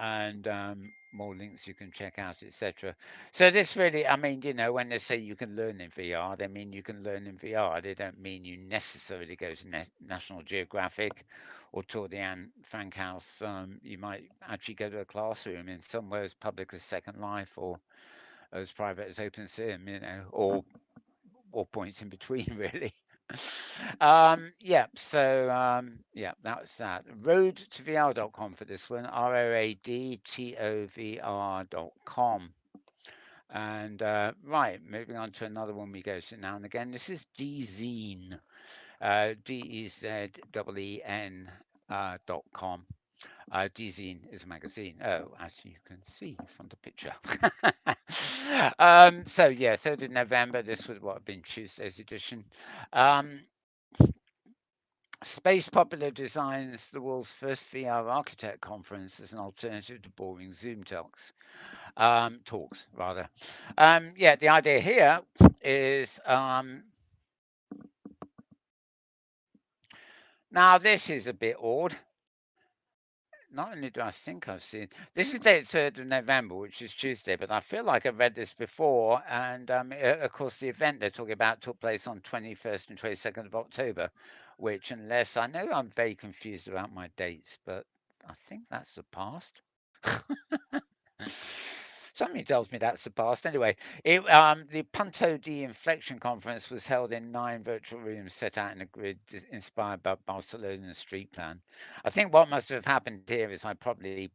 and more links you can check out, etc. So this really, I mean, when they say you can learn in VR, they mean you can learn in VR. They don't mean you necessarily go to National Geographic or Tour de Anne Frank House. You might actually go to a classroom in somewhere as public as Second Life or as private as OpenSim, or points in between, really. Yeah, so yeah, that was that. Roadtovr.com for this one, roadtovr.com. And right, moving on to another one we go to now and again. This is DZEN, DEZEEN.com. DZine is a magazine. Oh, as you can see from the picture. So yeah, 3rd of November. This would what have been Tuesday's edition. Um, Space Popular designs the world's first VR architect conference as an alternative to boring Zoom talks rather. Yeah, the idea here is now this is a bit odd. not only do I think I've seen this is dated 3rd of November, which is Tuesday, but I feel like I've read this before. And of course, the event they're talking about took place on 21st and 22nd of October, which, unless I know I'm very confused about my dates, but I think that's the past. Something tells me that's the past. Anyway, the Punto de Inflection Conference was held in 9 virtual rooms set out in a grid inspired by Barcelona's street plan. I think what must have happened here is I probably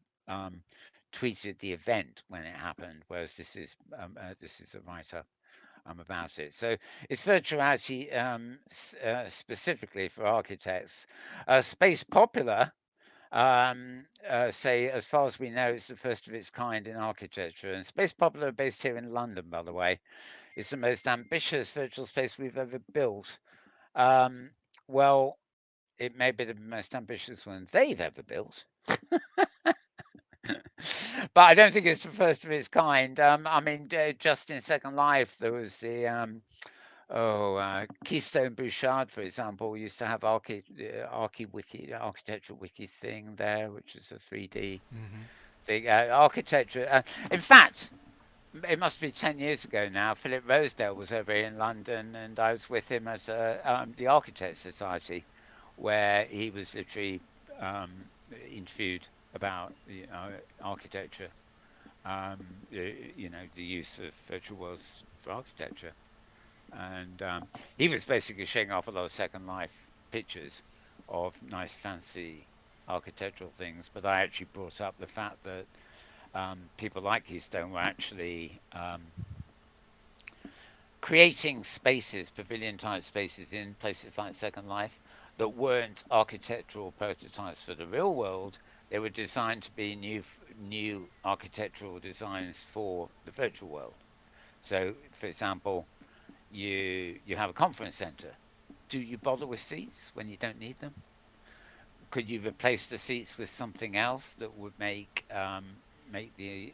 tweeted the event when it happened, whereas this is a write up about it. So it's virtual reality specifically for architects. Space Popular say, as far as we know, it's the first of its kind in architecture. And Space Popular, based here in London, by the way, is the most ambitious virtual space we've ever built. Um, well, it may be the most ambitious one they've ever built. But I don't think it's the first of its kind. I mean, just in Second Life, there was the Keystone Bouchard, for example, used to have architectural wiki thing there, which is a 3D Hmm. thing. Architecture. In fact, it must be 10 years ago now. Philip Rosedale was over here in London, and I was with him at the Architects Society, where he was literally interviewed about architecture. The use of virtual worlds for architecture. And he was basically showing off a lot of Second Life pictures of nice, fancy architectural things. But I actually brought up the fact that people like Keystone were actually creating spaces, pavilion type spaces in places like Second Life that weren't architectural prototypes for the real world. They were designed to be new architectural designs for the virtual world. So, for example, you have a conference center. Do you bother with seats when you don't need them? Could you replace the seats with something else that would make the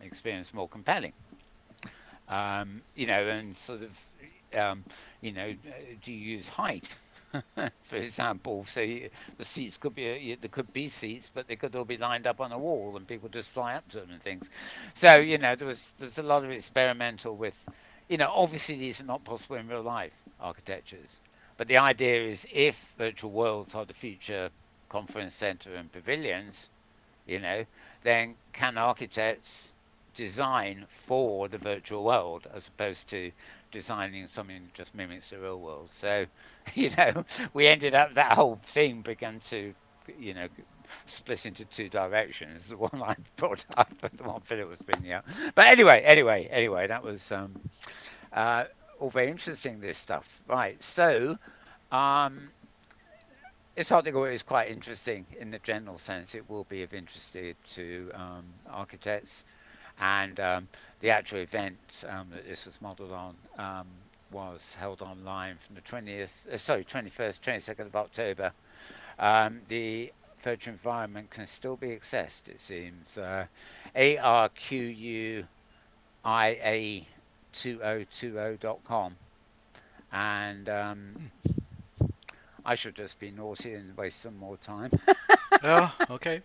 experience more compelling? And sort of, um, do you use height, for example? So the seats could be there could be seats, but they could all be lined up on a wall, and people just fly up to them and things. So there's a lot of experimental with, obviously these are not possible in real life architectures, but the idea is if virtual worlds are the future conference center and pavilions, you know, then can architects design for the virtual world as opposed to designing something that just mimics the real world? So, you know, we ended up that whole thing began to, you know, split into 2 directions. The one I brought up and the one Philip was bringing up. But anyway, that was uh, all very interesting. This stuff, right? So. Um, this article is quite interesting in the general sense. It will be of interest to architects, and the actual event that this was modelled on was held online from the 21st, 22nd of October. The virtual environment can still be accessed, it seems. ARQUIA2020.com. And Hmm. I should just be naughty and waste some more time. Oh, okay.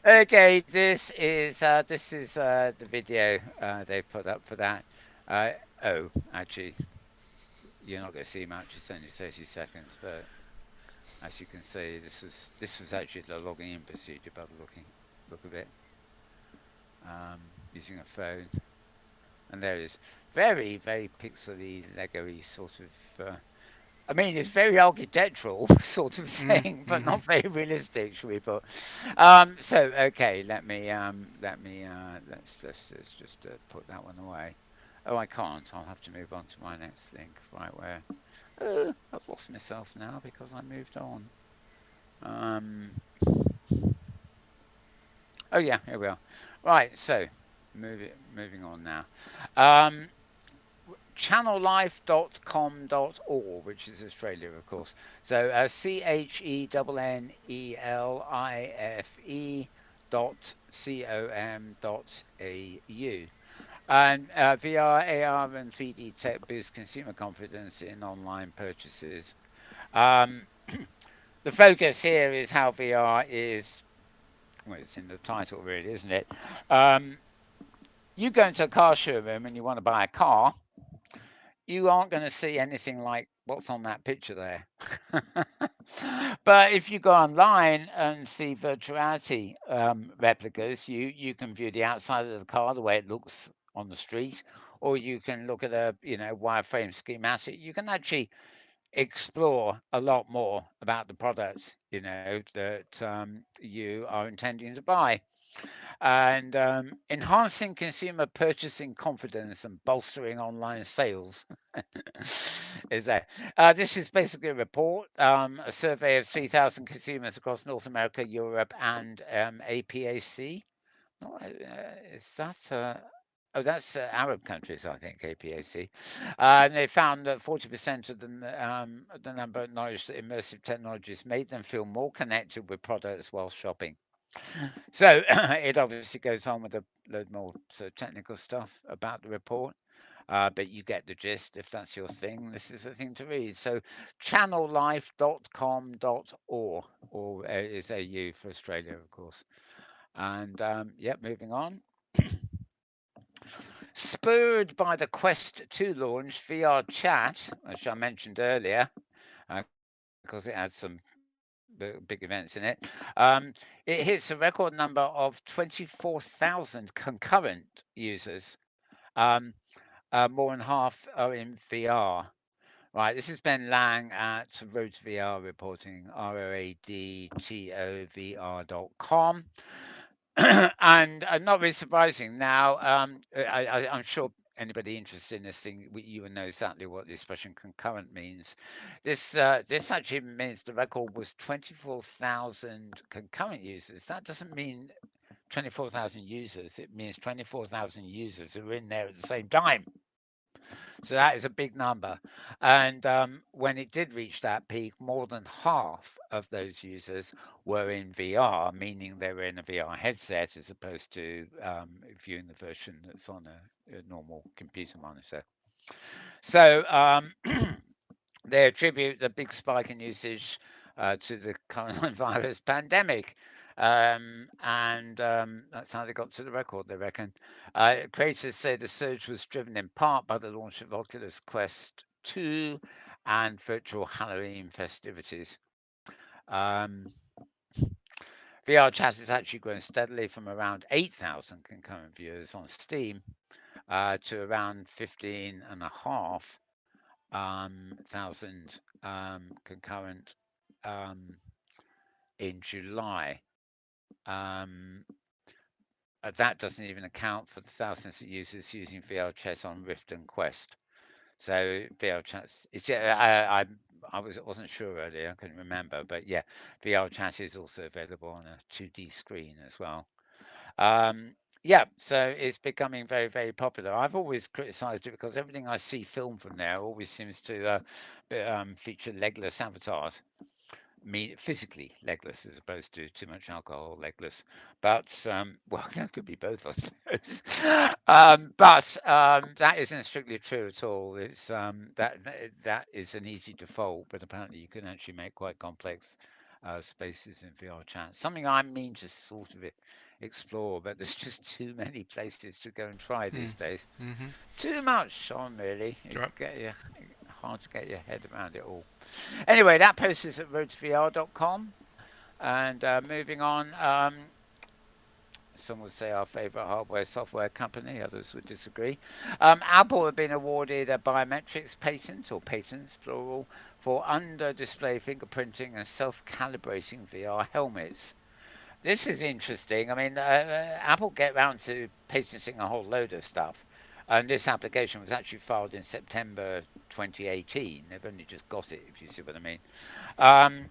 Okay, this is the video they put up for that. Uh, actually, you're not going to see much. It's only 30 seconds, but as you can see, this was actually the logging in procedure by the look of it, using a phone. And there it is, very very pixely, Lego-y sort of. I mean, it's very architectural sort of Mm, thing, but hmm. not very realistic, should we put? So okay, let's just put that one away. Oh, I can't. I'll have to move on to my next link. Right where? I've lost myself now because I moved on. Um, oh yeah, here we are. Right, so moving on now. Um, channellife.com.org, which is Australia, of course. So CHENNELIFE .com.au. And VR, AR, and 3D tech boost consumer confidence in online purchases. Um, the focus here is how VR is Well, it's in the title, really, isn't it? Um, you go into a car showroom and you want to buy a car, you aren't going to see anything like what's on that picture there. But if you go online and see virtuality replicas, you can view the outside of the car, the way it looks on the street, or you can look at a wireframe schematic. You can actually explore a lot more about the products that you are intending to buy, and enhancing consumer purchasing confidence and bolstering online sales is there. This is basically a report, a survey of 3,000 consumers across North America, Europe, and APAC. Oh, is that? Oh, that's Arab countries, I think, APAC. And they found that 40% of the number acknowledged that immersive technologies made them feel more connected with products while shopping. So it obviously goes on with a load more sort of technical stuff about the report. But you get the gist. If that's your thing, this is the thing to read. So channellife.com.au, or is AU for Australia, of course. And yeah, moving on. Spurred by the Quest 2 launch, VR Chat, which I mentioned earlier, because it had some big events in it, it hits a record number of 24,000 concurrent users. Um, More than half are in VR. Right, this is Ben Lang at Road to VR reporting, ROADTOVR.com. And not really surprising. Now, I'm sure anybody interested in this thing, you will know exactly what the expression concurrent means. This actually means the record was 24,000 concurrent users. That doesn't mean 24,000 users. It means 24,000 users who are in there at the same time. So that is a big number. And when it did reach that peak, more than half of those users were in VR, meaning they were in a VR headset as opposed to viewing the version that's on a normal computer monitor. So they attribute the big spike in usage to the coronavirus pandemic. And that's how they got to the record, they reckon. Creators say the surge was driven in part by the launch of Oculus Quest 2 and virtual Halloween festivities. Um, VR chat has actually grown steadily from around 8,000 concurrent viewers on Steam to around 15.5 thousand concurrent um, in July. Um, that doesn't even account for the thousands of users using VR chat on Rift and Quest. So VR chat, it's I wasn't sure earlier, I couldn't remember, but yeah, VR chat is also available on a 2D screen as well. Um, yeah, so it's becoming very, very popular. I've always criticised it because everything I see filmed from there always seems to feature legless avatars, physically legless as opposed to too much alcohol legless. But well, it could be both, I suppose. But that isn't strictly true at all. It's that is an easy default, but apparently you can actually make quite complex spaces in VR chat. Something I mean to sort of explore, but there's just too many places to go and try Hmm. these days. Mm-hmm. Too much on, really. It Right. get you hard to get your head around it all. Anyway, that post is at roadsvr.com. And moving on, some would say our favorite hardware software company, others would disagree. Apple have been awarded a biometrics patent, or patents plural, for under display fingerprinting and self calibrating VR helmets. This is interesting. I mean, Apple get round to patenting a whole load of stuff. And this application was actually filed in September 2018. They've only just got it, if you see what I mean. Um,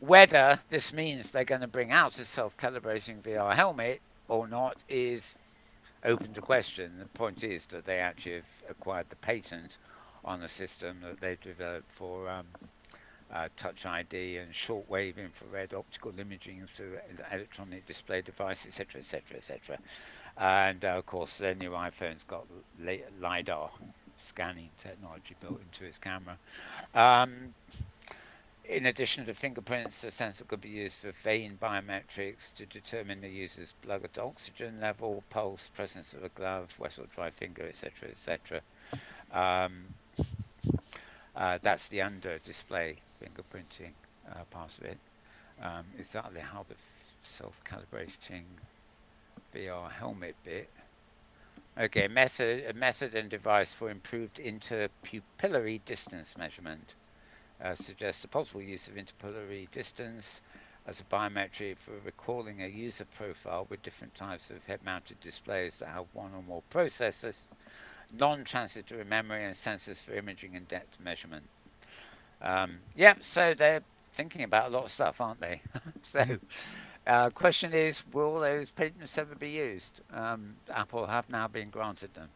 Whether this means they're going to bring out a self-calibrating VR helmet or not is open to question. The point is that they actually have acquired the patent on a system that they've developed for Touch ID and shortwave infrared optical imaging through electronic display devices, etc., etc., etc. And of course, their new iPhone's got LiDAR scanning technology built into its camera. Um, In addition to fingerprints, the sensor could be used for vein biometrics to determine the user's blood oxygen level, pulse, presence of a glove, wet or dry finger, etc., etc. Um, that's the under display fingerprinting part of it. Exactly how the self-calibrating VR helmet bit. Okay, method and device for improved interpupillary distance measurement. Suggests a possible use of interpupillary distance as a biometric for recalling a user profile with different types of head-mounted displays that have one or more processors, non-transitory memory, and sensors for imaging and depth measurement. Yeah, so they're thinking about a lot of stuff, aren't they? So, Mhm. question is, will those patents ever be used? Apple have now been granted them.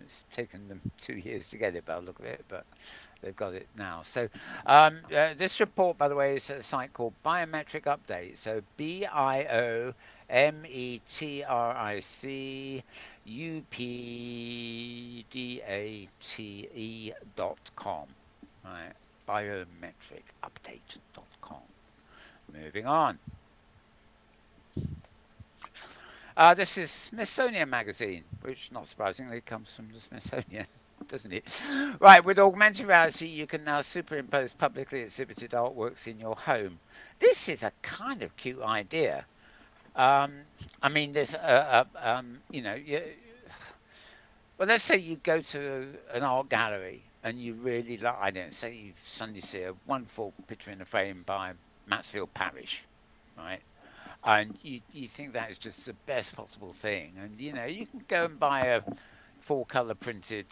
It's taken them 2 years to get it, by the look of it, but they've got it now. So, this report, by the way, is at a site called Biometric Update. So, BIOMETRICUPDATE.com. Right, biometricupdate.com. Moving on. This is Smithsonian Magazine, which not surprisingly comes from the Smithsonian, doesn't it? Right, with augmented reality, you can now superimpose publicly exhibited artworks in your home. This is a kind of cute idea. I mean, there's well, let's say you go to an art gallery and you really like, I don't know, say you suddenly see a wonderful picture in a frame by Mansfield Parrish, right? And you think that is just the best possible thing. And you can go and buy a full color printed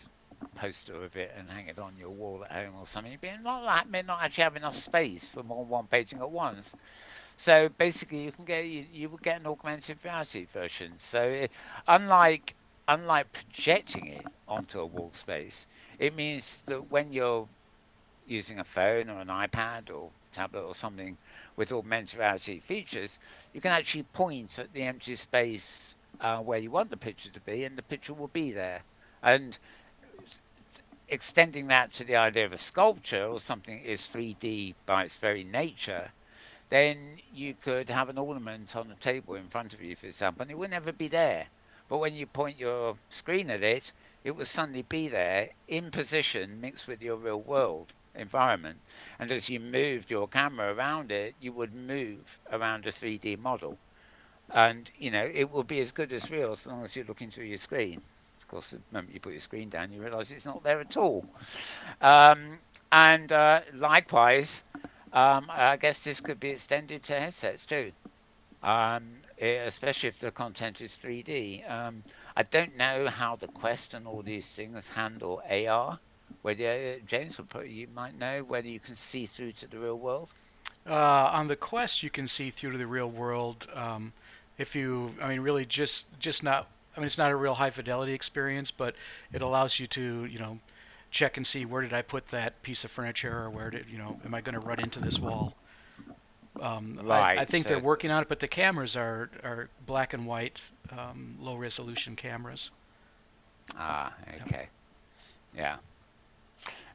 poster of it and hang it on your wall at home or something. But may not actually have enough space for more than one painting at once. So basically, you will get an augmented reality version. So unlike projecting it onto a wall space, it means that when you're using a phone or an iPad or tablet or something with augmented reality features, you can actually point at the empty space where you want the picture to be, and the picture will be there. And extending that to the idea of a sculpture or something is 3D by its very nature, then you could have an ornament on a table in front of you, for example, and it would never be there. But when you point your screen at it, it will suddenly be there in position mixed with your real world environment. And as you moved your camera around it, you would move around a 3D model. And, it will be as good as real as long as you're looking through your screen. Of course, the moment you put your screen down, you realize it's not there at all. Um, and likewise, I guess this could be extended to headsets too, especially if the content is 3D. I don't know how the Quest and all these things handle AR. Whether James, you might know whether you can see through to the real world. On the Quest, you can see through to the real world. If you, I mean, really just not. I mean, it's not a real high fidelity experience, but it allows you to, check and see where did I put that piece of furniture, or where did, am I going to run into this wall? I Right. think they're working on it, but the cameras are black and white, low resolution cameras. Yeah. Okay. Yeah.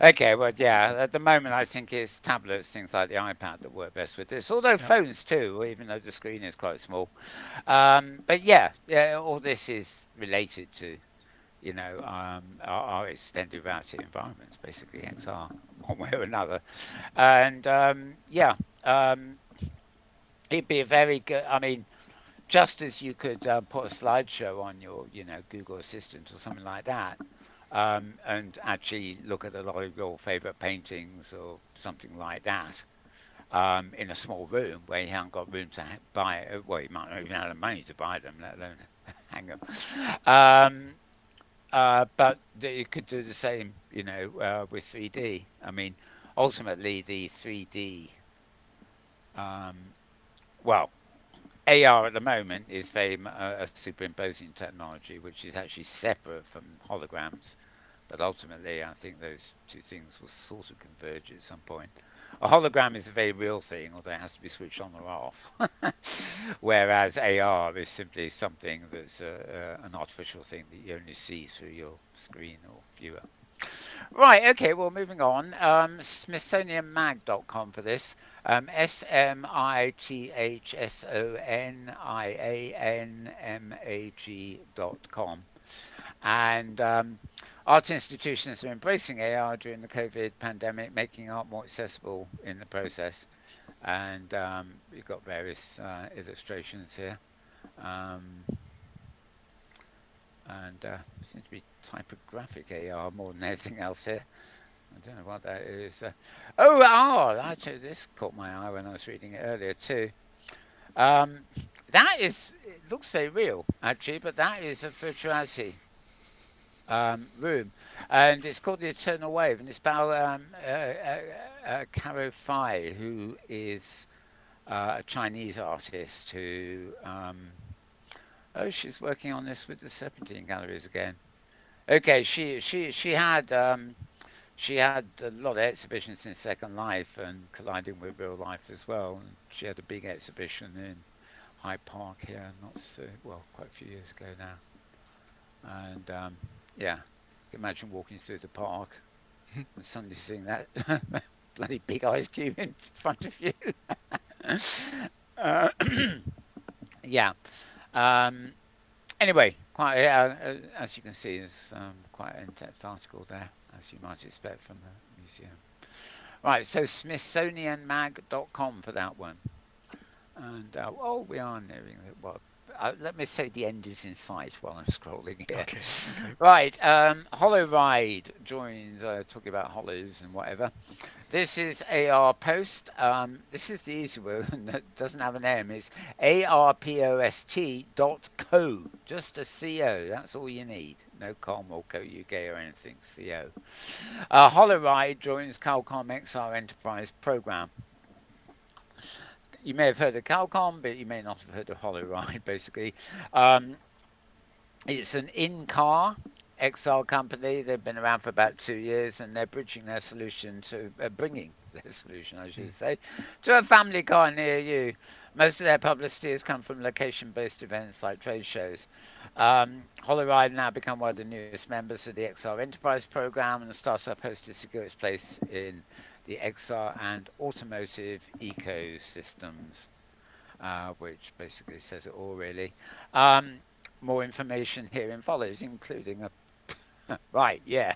Okay, well, yeah, at the moment I think it's tablets, things like the iPad that work best with this, although Yep. phones too, even though the screen is quite small. But yeah, all this is related to, our extended reality environments, basically XR, one way or another. And yeah, um, it'd be a very good, I mean, just as you could put a slideshow on your, Google Assistant or something like that, and actually look at a lot of your favorite paintings or something like that, in a small room where you haven't got room to buy. Well, you might not even have the money to buy them, let alone hang them. Um, but you could do the same, with 3D. I mean, ultimately, the 3D, um, well, AR at the moment is a superimposing technology, which is actually separate from holograms. But ultimately, I think those two things will sort of converge at some point. A hologram is a very real thing, although it has to be switched on or off. Whereas AR is simply something that's an artificial thing that you only see through your screen or viewer. Right, okay, well, moving on. SmithsonianMag.com for this. Smithsonianmag.com. And art institutions are embracing AR during the COVID pandemic, making art more accessible in the process. And you've got various illustrations here. Um, and seems to be typographic AR more than anything else here. I don't know what that is. Actually, this caught my eye when I was reading it earlier too. Um, that is, it looks very real actually, but that is a virtuality room, and it's called the Eternal Wave, and it's about Caro Fai, who is a Chinese artist who. Oh, she's working on this with the Serpentine Galleries again. Okay, she had a lot of exhibitions in Second Life and colliding with real life as well. And she had a big exhibition in Hyde Park here, not so well, quite a few years ago now. And yeah, you can imagine walking through the park and suddenly seeing that bloody big ice cube in front of you. uh, yeah. Um, Anyway, quite as you can see, there's quite an in-depth article there, as you might expect from the museum. Right, so SmithsonianMag.com for that one. And we are nearing it. Well, let me say the end is in sight while I'm scrolling here. Okay. Okay. Right, Hollow Ride joins talking about hollows and whatever. This is AR Post. This is the easy one that doesn't have an M. It's arpost.co. Just a CO. That's all you need. No com or co UK or anything. CO. Holoride joins Calcom XR Enterprise program. You may have heard of Calcom, but you may not have heard of Holoride. Basically, um, it's an in-car XR company. They've been around for about 2 years, and they're bridging their solution to bringing their solution, I should say, to a family car near you. Most of their publicity has come from location-based events like trade shows. Holoride now become one of the newest members of the XR Enterprise program, and the startup hopes to secure its place in the XR and automotive ecosystems, which basically says it all, really. Um, More information herein follows, including a. Right, yeah.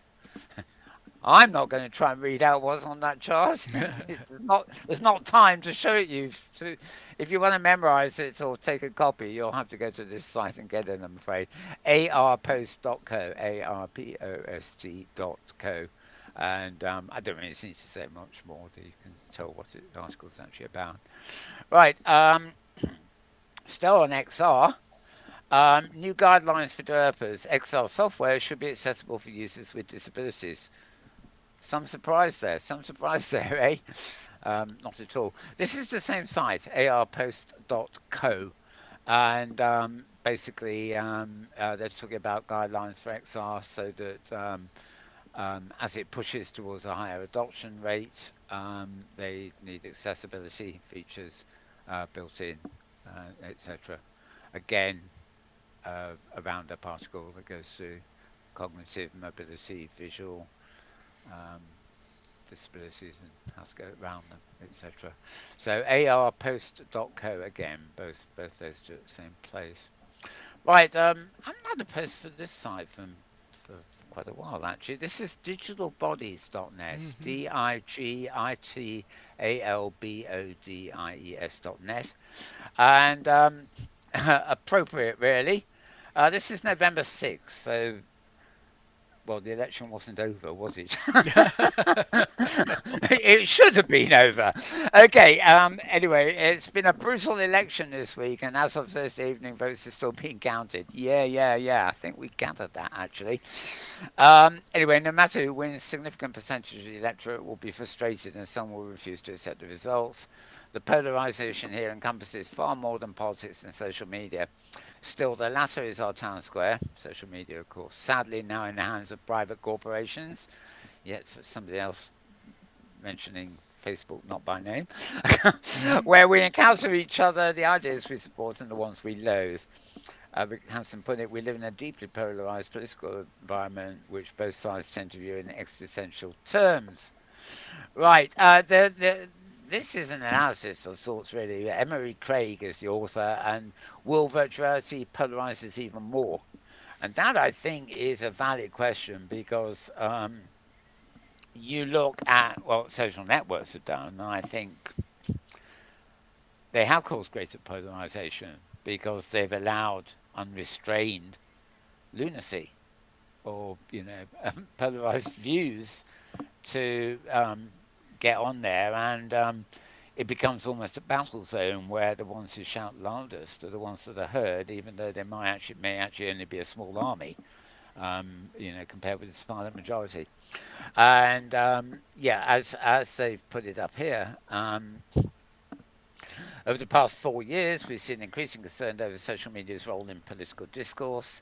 I'm not going to try and read out what's on that chart. There's not time to show it you. So if you want to memorize it or take a copy, you'll have to go to this site and get it, I'm afraid. arpost.co, arpost.co. And I don't really need to say much more. You can tell what the article is actually about. Right, still on XR. New guidelines for developers. XR software should be accessible for users with disabilities. Some surprise there. Some surprise there, eh? Not at all. This is the same site, arpost.co. And basically, they're talking about guidelines for XR so that as it pushes towards a higher adoption rate, they need accessibility features built in, etc. Again, a roundup article that goes through cognitive, mobility, visual um, disabilities and how to go around them, etc. So arpost.co again, both those two at the same place. Right, I haven't had a post for this site for quite a while actually. This is digitalbodies.net, Mm-hmm. digitalbodies.net, and appropriate really. This is November 6th, so well, the election wasn't over, was it? It should have been over. Okay. Anyway, it's been a brutal election this week, and as of Thursday evening, votes are still being counted. Yeah. I think we gathered that actually. Anyway, no matter who wins, significant percentage of the electorate will be frustrated, and some will refuse to accept the results. The polarisation here encompasses far more than politics and social media. Still, the latter is our town square, social media, of course, sadly now in the hands of private corporations. Yet somebody else mentioning Facebook, not by name, Mm-hmm. where we encounter each other, the ideas we support and the ones we loathe. Hansen put it, we live in a deeply polarized political environment which both sides tend to view in existential terms. Right. This is an analysis of sorts, really. Emery Craig is the author, and will virtuality polarizes even more? And that, I think, is a valid question because you look at what social networks have done, and I think they have caused greater polarization because they've allowed unrestrained lunacy or, polarized views to get on there, and it becomes almost a battle zone where the ones who shout loudest are the ones that are heard, even though they may actually only be a small army, compared with the silent majority. And yeah, as they've put it up here, over the past 4 years, we've seen increasing concern over social media's role in political discourse.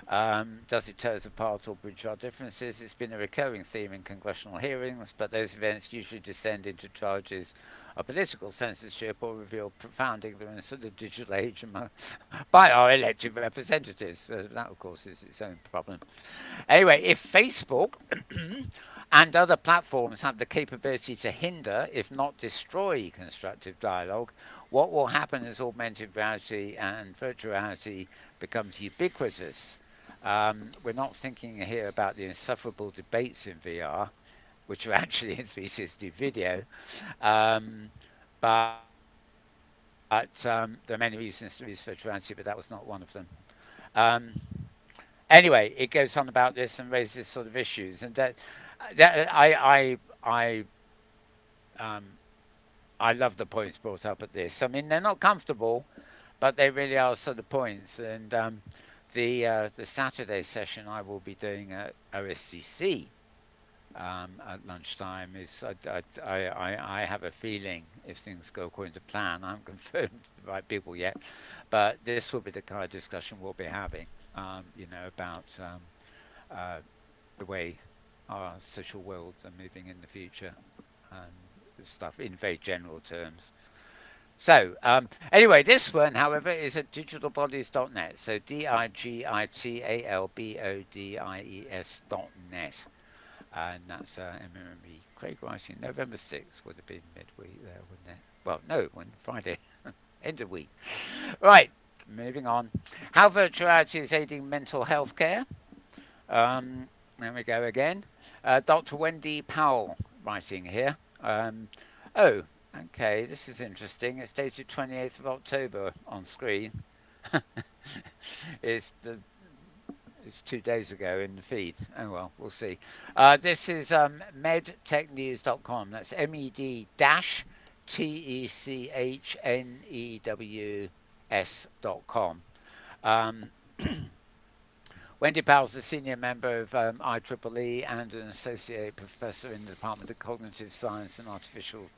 Does it tear us apart or bridge our differences? It's been a recurring theme in congressional hearings, but those events usually descend into charges of political censorship or reveal profound ignorance of the digital age by our elected representatives. That, of course, is its own problem. Anyway, if Facebook and other platforms have the capability to hinder, if not destroy, constructive dialogue, what will happen as augmented reality and virtual reality becomes ubiquitous? We're not thinking here about the insufferable debates in VR, which are actually in 360 video, um, but there are many reasons to use virtual reality, but that was not one of them. Um, Anyway, it goes on about this and raises sort of issues, and I um, I love the points brought up at this. I mean, they're not comfortable, but they really are sort of points. And the Saturday session I will be doing at OSCC at lunchtime is I have a feeling if things go according to plan, I haven't confirmed the right people yet, but this will be the kind of discussion we'll be having, about uh, the way our social worlds are moving in the future and stuff in very general terms. So, anyway, this one, however, is at digitalbodies.net. So, digitalbodies.net. And that's Emily Craig writing. November 6th would have been midweek there, wouldn't it? Well, no, it wouldn't. Friday, end of week. Right, moving on. How virtuality is aiding mental health care. There we go again. Dr. Wendy Powell writing here. Oh, okay, this is interesting. It's dated 28th of October on screen. it's the it's 2 days ago in the feed. Oh well, we'll see. This is medtechnews.com. That's med dash technews.com. Um, Wendy Powell's a senior member of IEEE and an associate professor in the Department of Cognitive Science and Artificial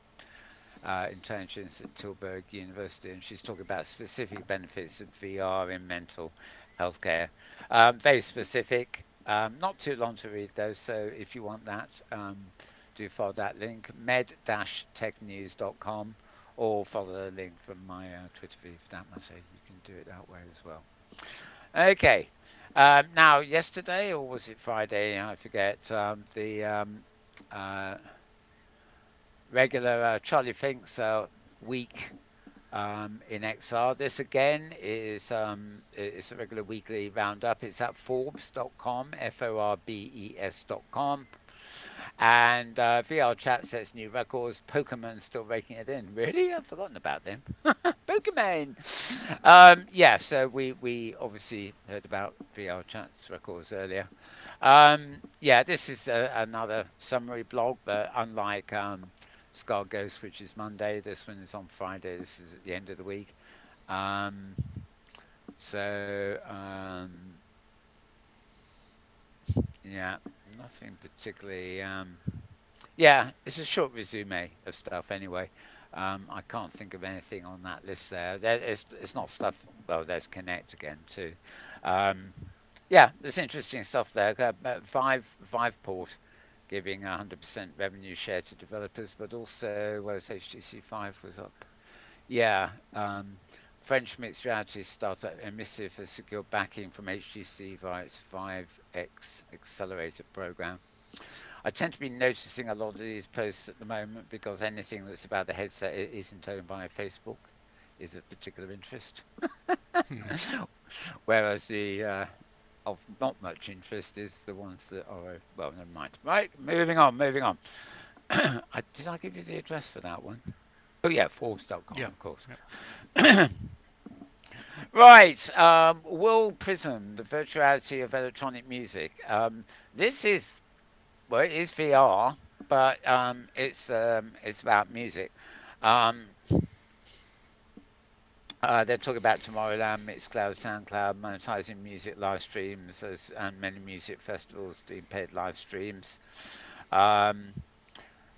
Intelligence at Tilburg University, and she's talking about specific benefits of VR in mental healthcare. Very specific. Not too long to read though, so if you want that, do follow that link, med-technews.com, or follow the link from my Twitter feed for that matter. You can do it that way as well. Okay. Now, yesterday, or was it Friday? I forget. The uh, regular Charlie Finks week in XR. This again is it's a regular weekly roundup. It's at Forbes.com, Forbes.com. And VR chat sets new records. Pokemon still raking it in. Really? I've forgotten about them. Pokemon. Yeah, so we obviously heard about VR chats records earlier. Yeah, this is another summary blog, but unlike Scar Ghost, which is Monday, this one is on Friday. This is at the end of the week. Um, so, yeah, nothing particularly. Yeah, it's a short resume of stuff anyway. I can't think of anything on that list there. It's not stuff. Well, there's Connect again too. Um, yeah, there's interesting stuff there. Viveport giving 100% revenue share to developers, but also whereas HTC 5 was up. Yeah, French mixed reality startup Emissive has secured backing from HTC via its 5X accelerator program. I tend to be noticing a lot of these posts at the moment because anything that's about the headset isn't owned by Facebook is of particular interest. Hmm. Whereas the of not much interest is the ones that are, well, never mind. Right, moving on, moving on. Did I give you the address for that one? Oh, yeah, Forbes.com, Yeah. of course. Yep. Right, World Prism, the virtuality of electronic music. This is, well, it is VR, but it's about music. Um, they're talking about Tomorrowland, Mixcloud, SoundCloud, monetizing music live streams, and many music festivals doing paid live streams. Um,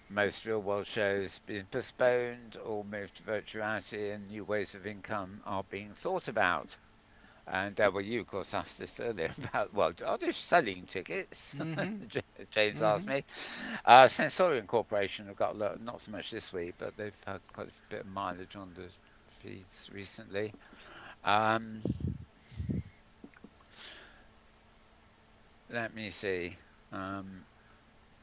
most real-world shows being postponed or moved to virtuality, and new ways of income are being thought about. And well, you of course asked this earlier about, well, are they selling tickets? Mm-hmm. James asked Mm-hmm. me. Sensorium Corporation have got a lot, not so much this week, but they've had quite a bit of mileage on the feeds recently. Um, Let me see. Um,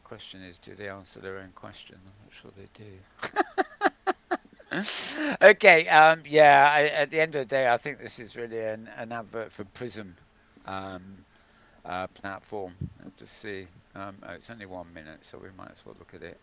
Question is, do they answer their own question? I'm not sure they do. Okay, yeah, at the end of the day, I think this is really an advert for Prism um, platform. I'll just see. Oh, it's only 1 minute, so we might as well look at it.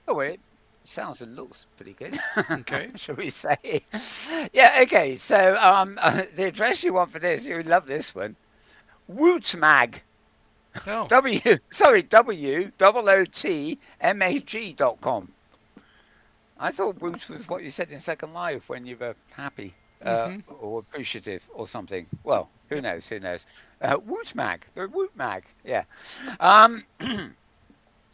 Oh, wait. Sounds and looks pretty good, Okay. shall we say? Yeah, okay. So the address you want for this, you would love this one. Wootmag. Oh. WOOTMAG.com. I thought Woot was what you said in Second Life when you were happy Mm-hmm. or appreciative or something. Well, who Yep. knows? Who knows? Wootmag, the Wootmag. Yeah. Um,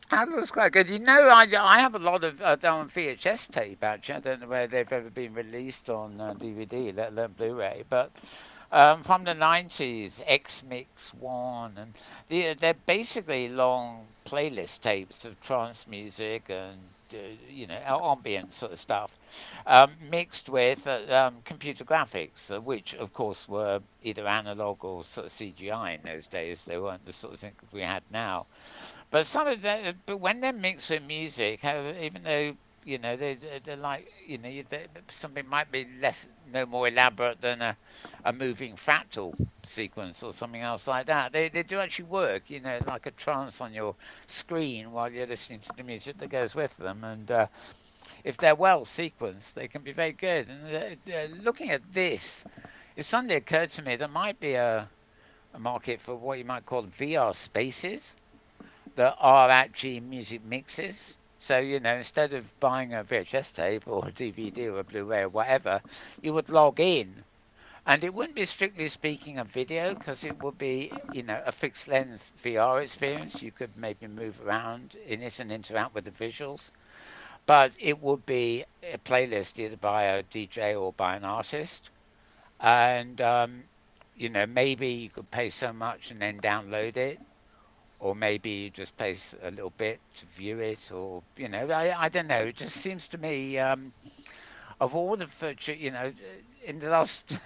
that looks quite good. You know, I have a lot of on VHS tape actually. I don't know where they've ever been released on DVD, let alone Blu-ray. But from the 90s, X Mix One, and they're basically long playlist tapes of trance music and ambient sort of stuff, mixed with computer graphics, which of course were either analog or sort of CGI in those days. They weren't the sort of thing we had now. But some of them, but when they're mixed with music, even though they're like something might be less, no more elaborate than a moving fractal sequence or something else like that. They do actually work, like a trance on your screen while you're listening to the music that goes with them. And if they're well sequenced, they can be very good. And looking at this, it suddenly occurred to me there might be a market for what you might call VR spaces that are actually music mixes. So, instead of buying a VHS tape or a DVD or a Blu-ray or whatever, you would log in. And it wouldn't be strictly speaking a video because it would be, a fixed length VR experience. You could maybe move around in it and interact with the visuals. But it would be a playlist either by a DJ or by an artist. And, maybe you could pay so much and then download it, or maybe you just pay a little bit to view it, or I don't know. It just seems to me of all the virtual, in the last,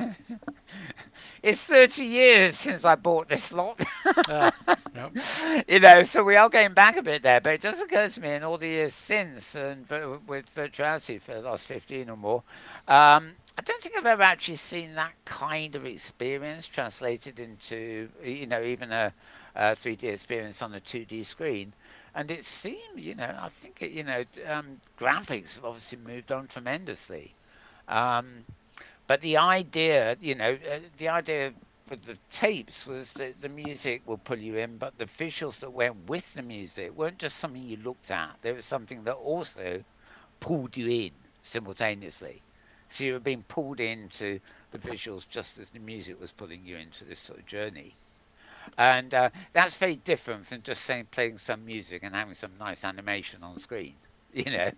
it's 30 years since I bought this lot. Ah, yep. So we are going back a bit there, but it does occur to me in all the years since, and with virtuality for the last 15 or more, I don't think I've ever actually seen that kind of experience translated into, even a 3D experience on a 2D screen. And it seemed, I think, graphics have obviously moved on tremendously. Um, but the idea with the tapes was that the music will pull you in, but the visuals that went with the music weren't just something you looked at. There was something that also pulled you in simultaneously. So you were being pulled into the visuals just as the music was pulling you into this sort of journey. And that's very different from just saying playing some music and having some nice animation on screen. You know,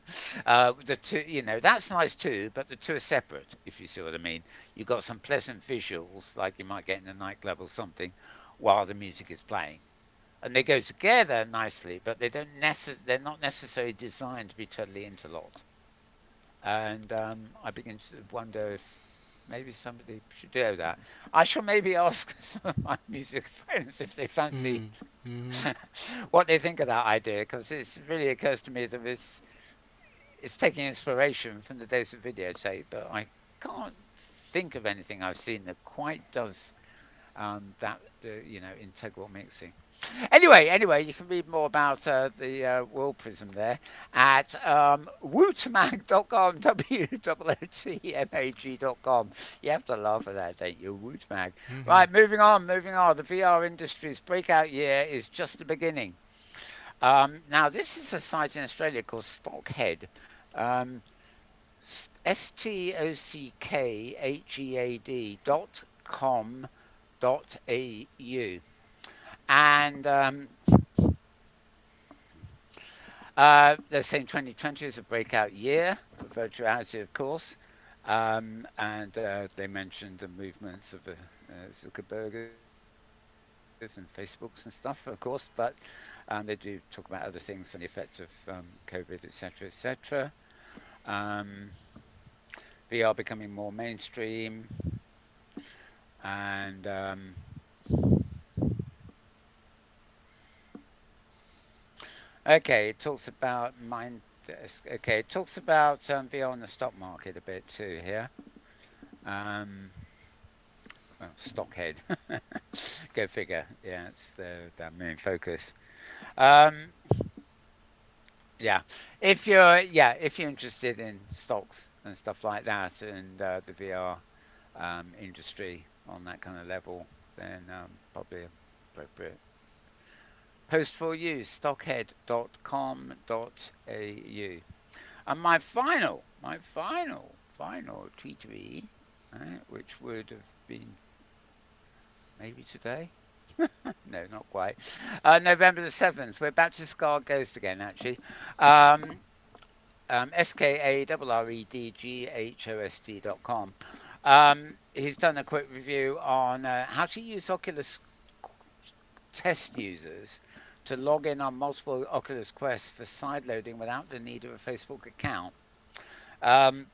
the two, that's nice too, but the two are separate. If you see what I mean, you've got some pleasant visuals like you might get in a nightclub or something, while the music is playing, and they go together nicely, but they're not necessarily designed to be totally interlocked. And I begin to wonder if maybe somebody should do that. I shall maybe ask some of my music friends if they fancy Mm. Mm-hmm. what they think of that idea, because it really occurs to me that it's taking inspiration from the days of videotape, but I can't think of anything I've seen that quite does that integral mixing. Anyway, you can read more about the World Prism there at wootmag.com, wootmag.com. You have to laugh at that, don't you? Wootmag. Mm-hmm. Right, moving on. The VR industry's breakout year is just the beginning. Now, this is a site in Australia called Stockhead. Um, stockhead.com.au. And they're saying 2020 is a breakout year for virtuality, of course. And they mentioned the movements of Zuckerbergers and Facebooks and stuff, of course. But they do talk about other things and the effect of COVID, etc., etc. Um, VR becoming more mainstream, and okay, it talks about mind. Okay, it talks about VR on the stock market a bit too here. Um, well, Stockhead. Go figure. Yeah, it's their main focus. Um, yeah, if you're interested in stocks and stuff like that, and the VR industry on that kind of level, then probably appropriate post for you. Stockhead.com.au. And my final tweetery, right, which would have been maybe today. No, not quite. November the 7th. We're back to Scar Ghost again, actually. Um, SKARREDGHOST.com. He's done a quick review on how to use Oculus test users to log in on multiple Oculus Quests for sideloading without the need of a Facebook account. Um,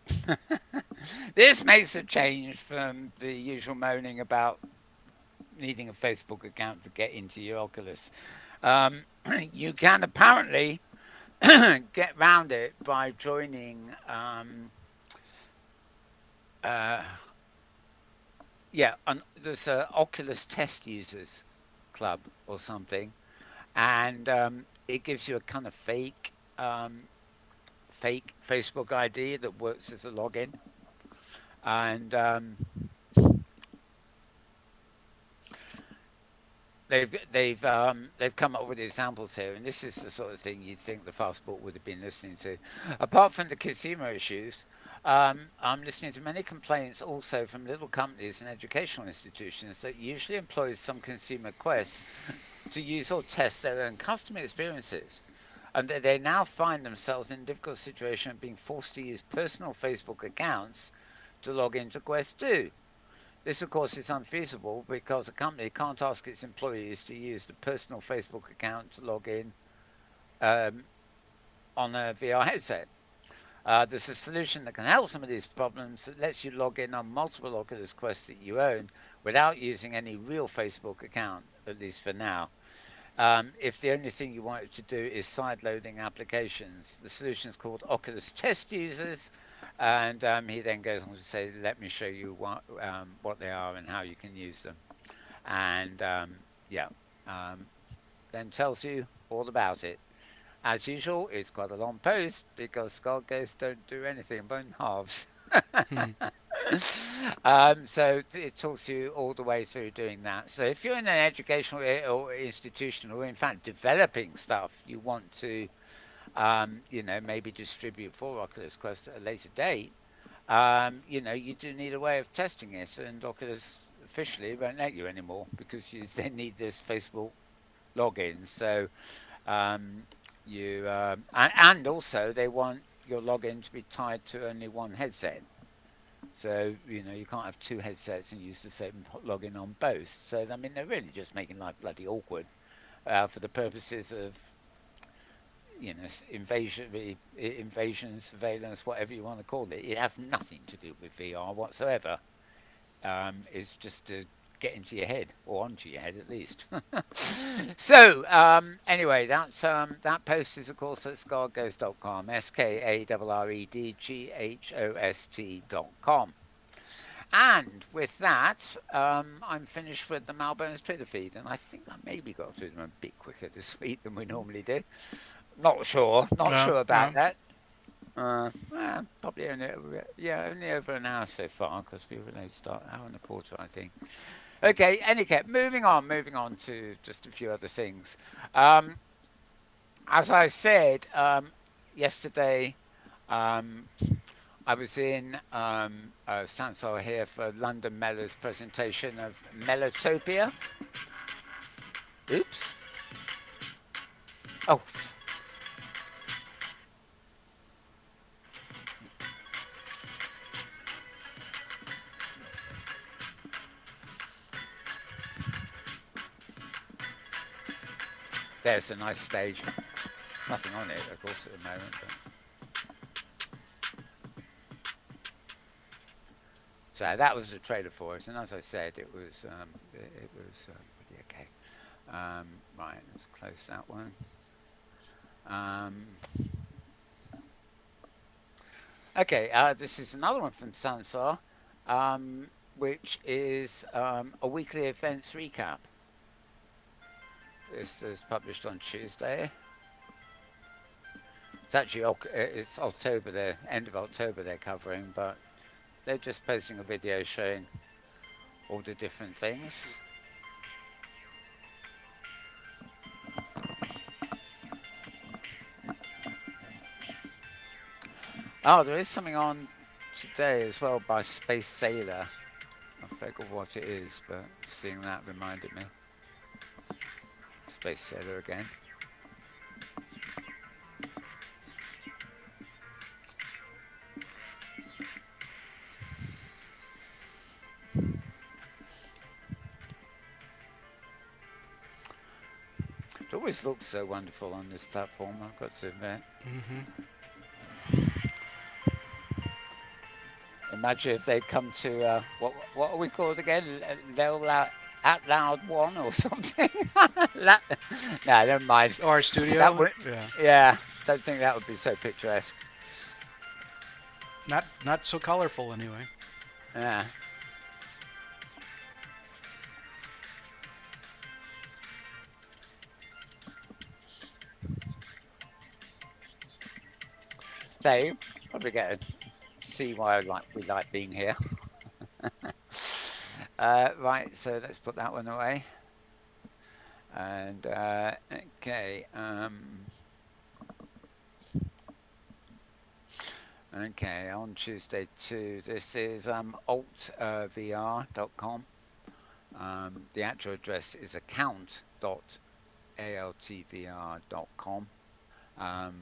this makes a change from the usual moaning about needing a Facebook account to get into your Oculus. Um, you can apparently get round it by joining, uh, there's a Oculus Test Users Club or something, and it gives you a kind of fake Facebook ID that works as a login, and they've come up with examples here, and this is the sort of thing you'd think the Fastbook would have been listening to. Apart from the consumer issues, I'm listening to many complaints also from little companies and educational institutions that usually employ some consumer quests to use or test their own customer experiences, and that they now find themselves in a difficult situation of being forced to use personal Facebook accounts to log into Quest 2. This, of course, is unfeasible because a company can't ask its employees to use the personal Facebook account to log in um, on a VR headset. There's a solution that can help some of these problems that lets you log in on multiple Oculus Quests that you own without using any real Facebook account, at least for now. If the only thing you want it to do is side-loading applications. The solution is called Oculus Test Users, and he then goes on to say, "Let me show you what they are and how you can use them." And yeah, um, then tells you all about it. As usual, it's quite a long post because Skull Ghosts don't do anything but in halves. Hmm. So it talks you all the way through doing that. So if you're in an educational or institution, or in fact developing stuff you want to, maybe distribute for Oculus Quest at a later date, you do need a way of testing it, and Oculus officially won't let you anymore because you then need this Facebook login. So and also they want your login to be tied to only one headset. So, you can't have two headsets and use the same login on both. So, I mean, they're really just making life bloody awkward for the purposes of, invasion, surveillance, whatever you want to call it. It has nothing to do with VR whatsoever. It's just to get into your head, or onto your head at least. So, anyway, that post is, of course, at scarghost.com, SKARREDGHOST.com. And with that, I'm finished with the Malbones Twitter feed, and I think I maybe got through them a bit quicker this week than we normally do. Not Well, sure about well, that. Probably only over an hour so far because we were late start, hour and a quarter, I think. Okay, anyway, moving on to just a few other things. Um, as I said yesterday, um, I was in Sansor here for London Mellor's presentation of Mellotopia. Oops. Oh, there's a nice stage. Nothing on it, of course, at the moment. But... So that was the trailer for it, and as I said, it was pretty okay. Right, let's close that one. Um, okay, this is another one from Sansar, which is a weekly events recap. This is published on Tuesday. It's actually it's October. The end of October they're covering, but they're just posting a video showing all the different things. Oh, there is something on today as well by Space Sailor. I forgot what it is, but seeing that reminded me. Space Sailor again. It always looks so wonderful on this platform, I've got to admit. hmm Imagine if they'd come to what are we called again? Out Loud One or something. No, never mind. Or That studio, would, yeah, yeah. Don't think that would be so picturesque. not so colorful anyway. Yeah. So you probably get to see why we like being here. Right, so let's put that one away. And okay. Okay, on Tuesday too. This is altvr.com. The actual address is account.altvr.com. Um,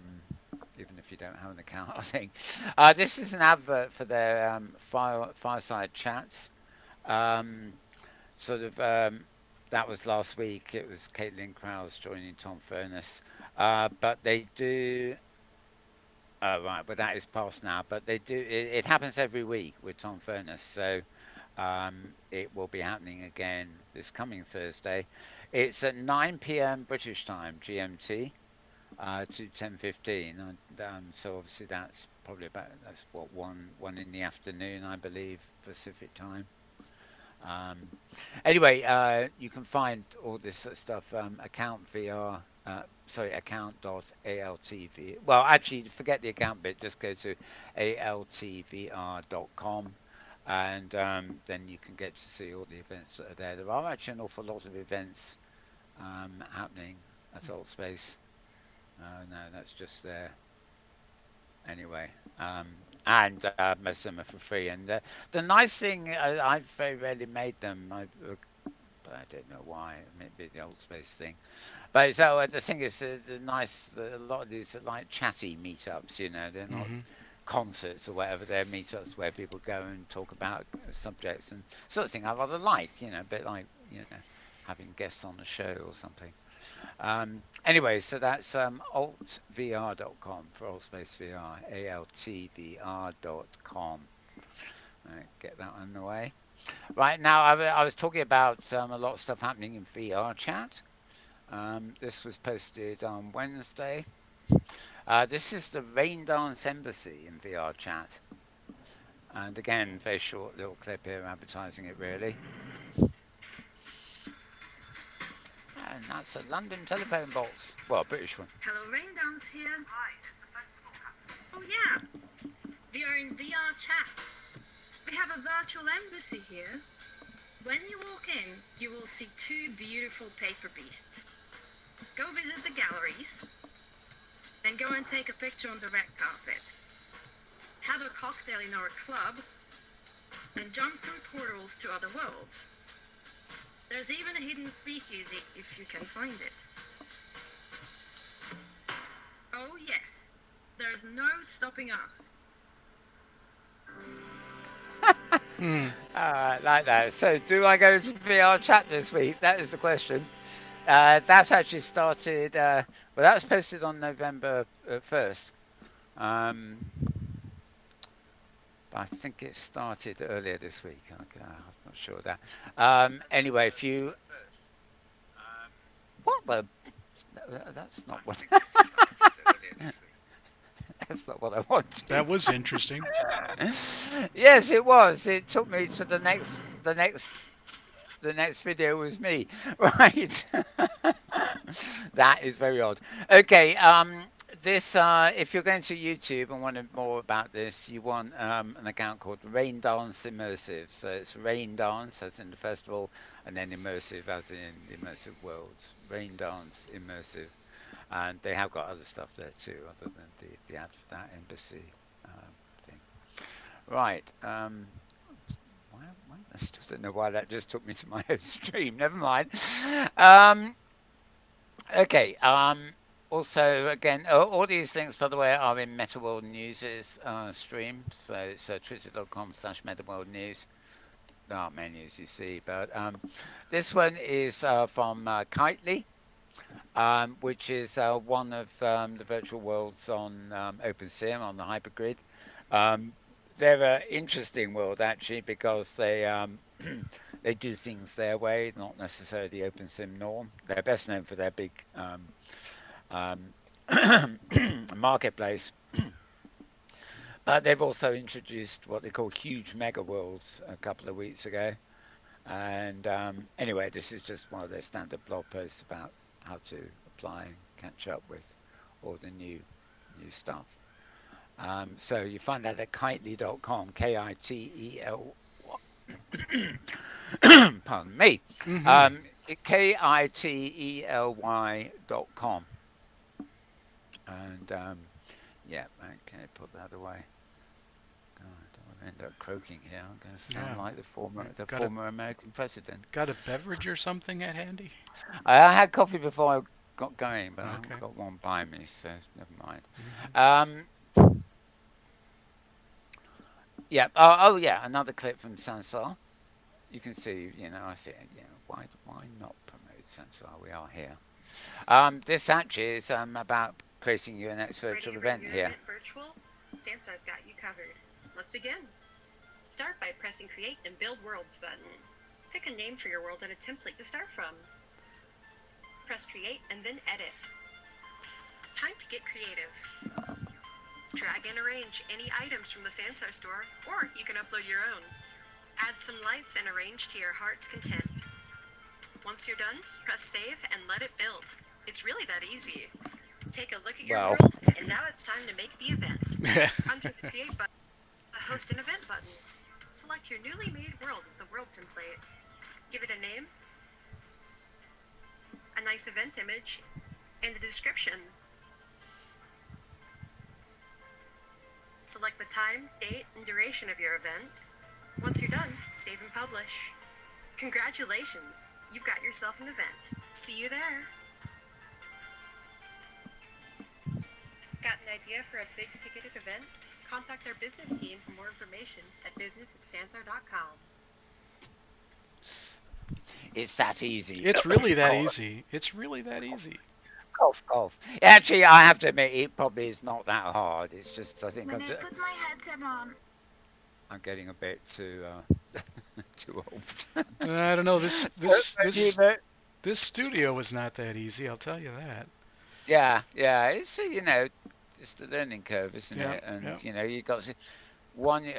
Even if you don't have an account, I think. This is an advert for their fireside chats. Um, sort of, that was last week. It was Caitlin Krause joining Tom Furness. But they do Oh, right, but that is past now. But they do. It happens every week with Tom Furness, so it will be happening again this coming Thursday. It's at 9 p.m. British time, GMT, to 10:15. So obviously that's what one in the afternoon, I believe, Pacific time. Um, anyway, you can find all this sort of stuff. Account VR, account.altv. Well, actually, forget the account bit. Just go to altvr.com, and then you can get to see all the events that are there. There are actually an awful lot of events happening at Alt Space. No, that's just there anyway. And most of them are for free. And the nice thing, I've very rarely made them. But I don't know why. Maybe the old space thing. But so the thing is, a lot of these are like chatty meetups. They're not Mm-hmm. concerts or whatever. They're meetups where people go and talk about subjects and sort of thing I rather like. A bit like having guests on the show or something. Anyway, so that's altvr.com for Allspace VR, altvr.com. Right, get that on the way. Right now, I was talking about a lot of stuff happening in VR chat. This was posted on Wednesday. This is the Rain Dance Embassy in VR chat. And again, very short little clip here advertising it really. And that's a London telephone box. Well, a British one. Hello, Raindance here. Oh yeah, we are in VR chat. We have a virtual embassy here. When you walk in, you will see two beautiful paper beasts. Go visit the galleries, then go and take a picture on the red carpet. Have a cocktail in our club, and jump through portals to other worlds. There's even a hidden speakeasy if you can find it. Oh yes, there's no stopping us. Like that. So, do I go to VR chat this week? That is the question. That's actually started. Well, that was posted on November 1st. Um, but I think it started earlier this week. Okay, I'm not sure of that. Anyway, if you. What the? That's not what. That's not what I wanted. That was interesting. Yes, it was. It took me to the next video was me. Right. That is very odd. Okay, this if you're going to YouTube and want to more about this, you want an account called Rain Dance Immersive. So it's Rain Dance as in the festival, and then immersive as in immersive worlds. Rain Dance Immersive, and they have got other stuff there too, other than the ad for that embassy thing. Right. I still don't know why that just took me to my own stream. Never mind. Um, okay. Also, again, all these links, by the way, are in Metaworld News's stream. So it's twitter.com/Metaworld News. There aren't menus, you see. But this one is from Kitely, which is one of the virtual worlds on OpenSim on the hypergrid. Um, they're an interesting world actually because they do things their way, not necessarily the OpenSim norm. They're best known for their big um, marketplace, but they've also introduced what they call huge mega worlds a couple of weeks ago. And anyway, this is just one of their standard blog posts about how to apply and catch up with all the new stuff. So you find that at kitely.com, Kitel. Pardon me. Mm-hmm. Um, kitely.com. And yeah, okay, put that away. God, I don't want to end up croaking here. I'm going to sound Yeah. like the Got a former American president. got a beverage or something at handy? I had coffee before I got going, but I haven't Okay. got one by me, so never mind. Mm-hmm. Um, yeah. Yeah. Another clip from Sansar. You can see, I think, why not promote Sansar? We are here. This actually is about creating your next Ready virtual to run event your here. event virtual? Sansar's got you covered. Let's begin. Start by pressing Create and Build Worlds button. Pick a name for your world and a template to start from. Press Create and then Edit. Time to get creative. Drag and arrange any items from the Sansar store, or you can upload your own. Add some lights and arrange to your heart's content. Once you're done, press Save and let it build. It's really that easy. Take a look at your Well, world, and now it's time to make the event. Under the Create button, the Host an Event button. Select your newly made world as the world template. Give it a name, a nice event image, and a description. Select the time, date, and duration of your event. Once you're done, save and publish. Congratulations! You've got yourself an event. See you there! Got an idea for a big ticketed event? Contact our business team for more information at business@sansar.com. it's that easy. It's really that Cough, easy. It's really that easy. cough, cough. Actually, I have to admit, it probably is not that hard. It's just I think When I put my headset on, I'm getting a bit too too old. I don't know. This this But this this studio was not that easy. I'll tell you that. yeah, yeah. It's just a learning curve, isn't Yeah, it? yeah. And you got to one.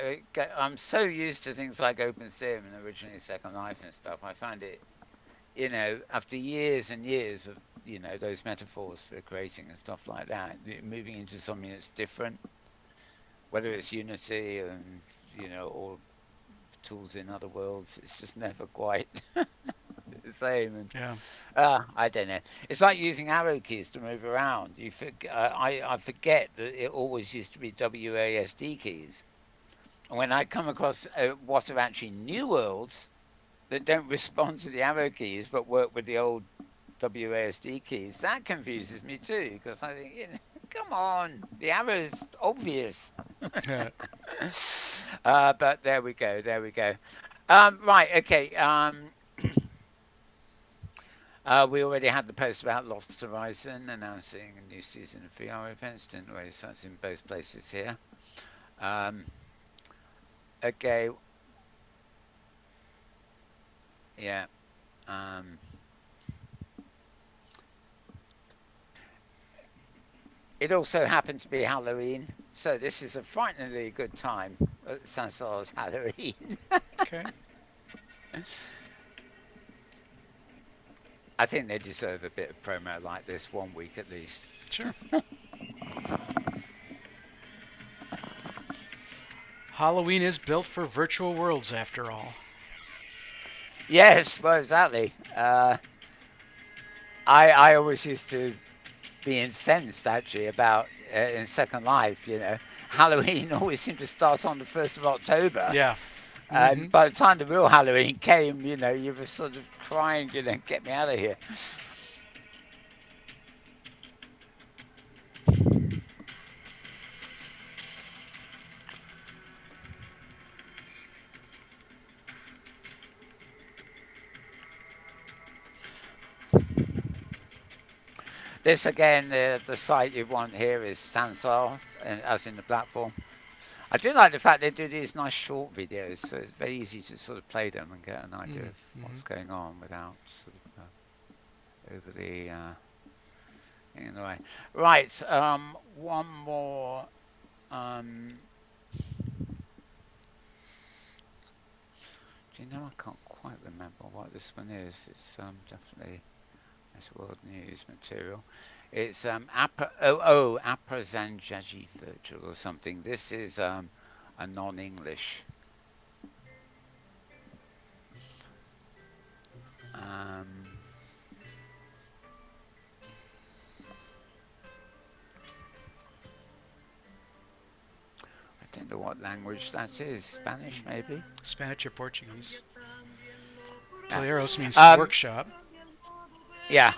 I'm so used to things like OpenSim and originally Second Life and stuff. I find it, after years and years of those metaphors for creating and stuff like that, moving into something that's different, whether it's Unity and or tools in other worlds, it's just never quite the same. And Yeah. I don't know. It's like using arrow keys to move around. I forget that it always used to be WASD keys. And when I come across what are actually new worlds that don't respond to the arrow keys but work with the old WASD keys, that confuses me too because I think, come on, the arrow's obvious. But there we go, there we go. Right, okay. We already had the post about Lost Horizon announcing a new season of VR events, didn't we? So it's in both places here. Um, okay, yeah. Um, it also happened to be Halloween, so this is a frighteningly good time at Sansor's Halloween. Okay. I think they deserve a bit of promo like this 1 week at least. Sure. Halloween is built for virtual worlds, after all. Yes, well, exactly. I always used to be incensed actually about in Second Life. Halloween always seemed to start on the 1st of October, Yeah. and by the time the real Halloween came, you were sort of crying, get me out of here. This again, the site you want here is Sansar, as in the platform. I do like the fact they do these nice short videos, so it's very easy to sort of play them and get an idea of what's going on without sort of overly getting in the way. Right, one more. Do you know? I can't quite remember what this one is. It's definitely Metaworld news material. It's Aprazanjaji Virtual or something. This is a non-English. Um, I don't know what language that is. Spanish, maybe. Spanish or Portuguese. Yeah. Peleros means Um, workshop. yeah.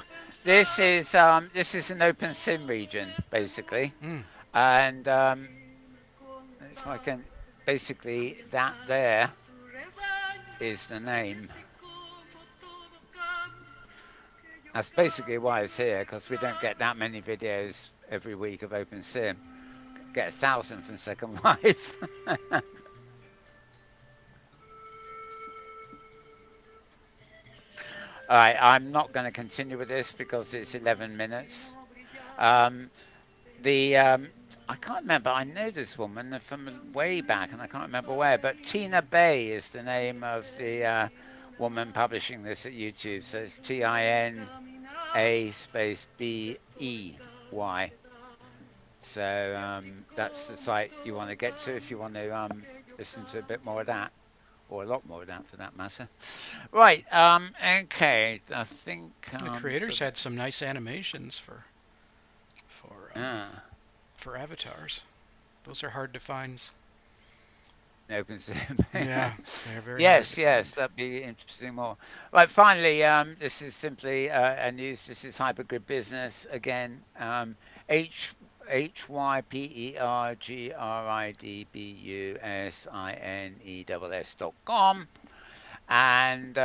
This is an open sim region basically, Mm. and if I can, basically that there is the name. That's basically why it's here, because we don't get that many videos every week of OpenSim. Get 1,000 from Second Life. All right, I'm not going to continue with this because it's 11 minutes. Um, the I can't remember. I know this woman from way back, and I can't remember where. But Tina Bay is the name of the woman publishing this at YouTube. So it's TINA space BEY. So that's the site you want to get to if you want to listen to a bit more of that, or a lot more of that for that matter. Right. Okay. I think The creators had some nice animations for uh, for avatars. Those are hard to find. opens Yeah, they're very hard to Yes, yes, find. that'd be interesting more. Right, finally, this is simply a news. This is Hypergrid Business again. hypergridbusiness.com. And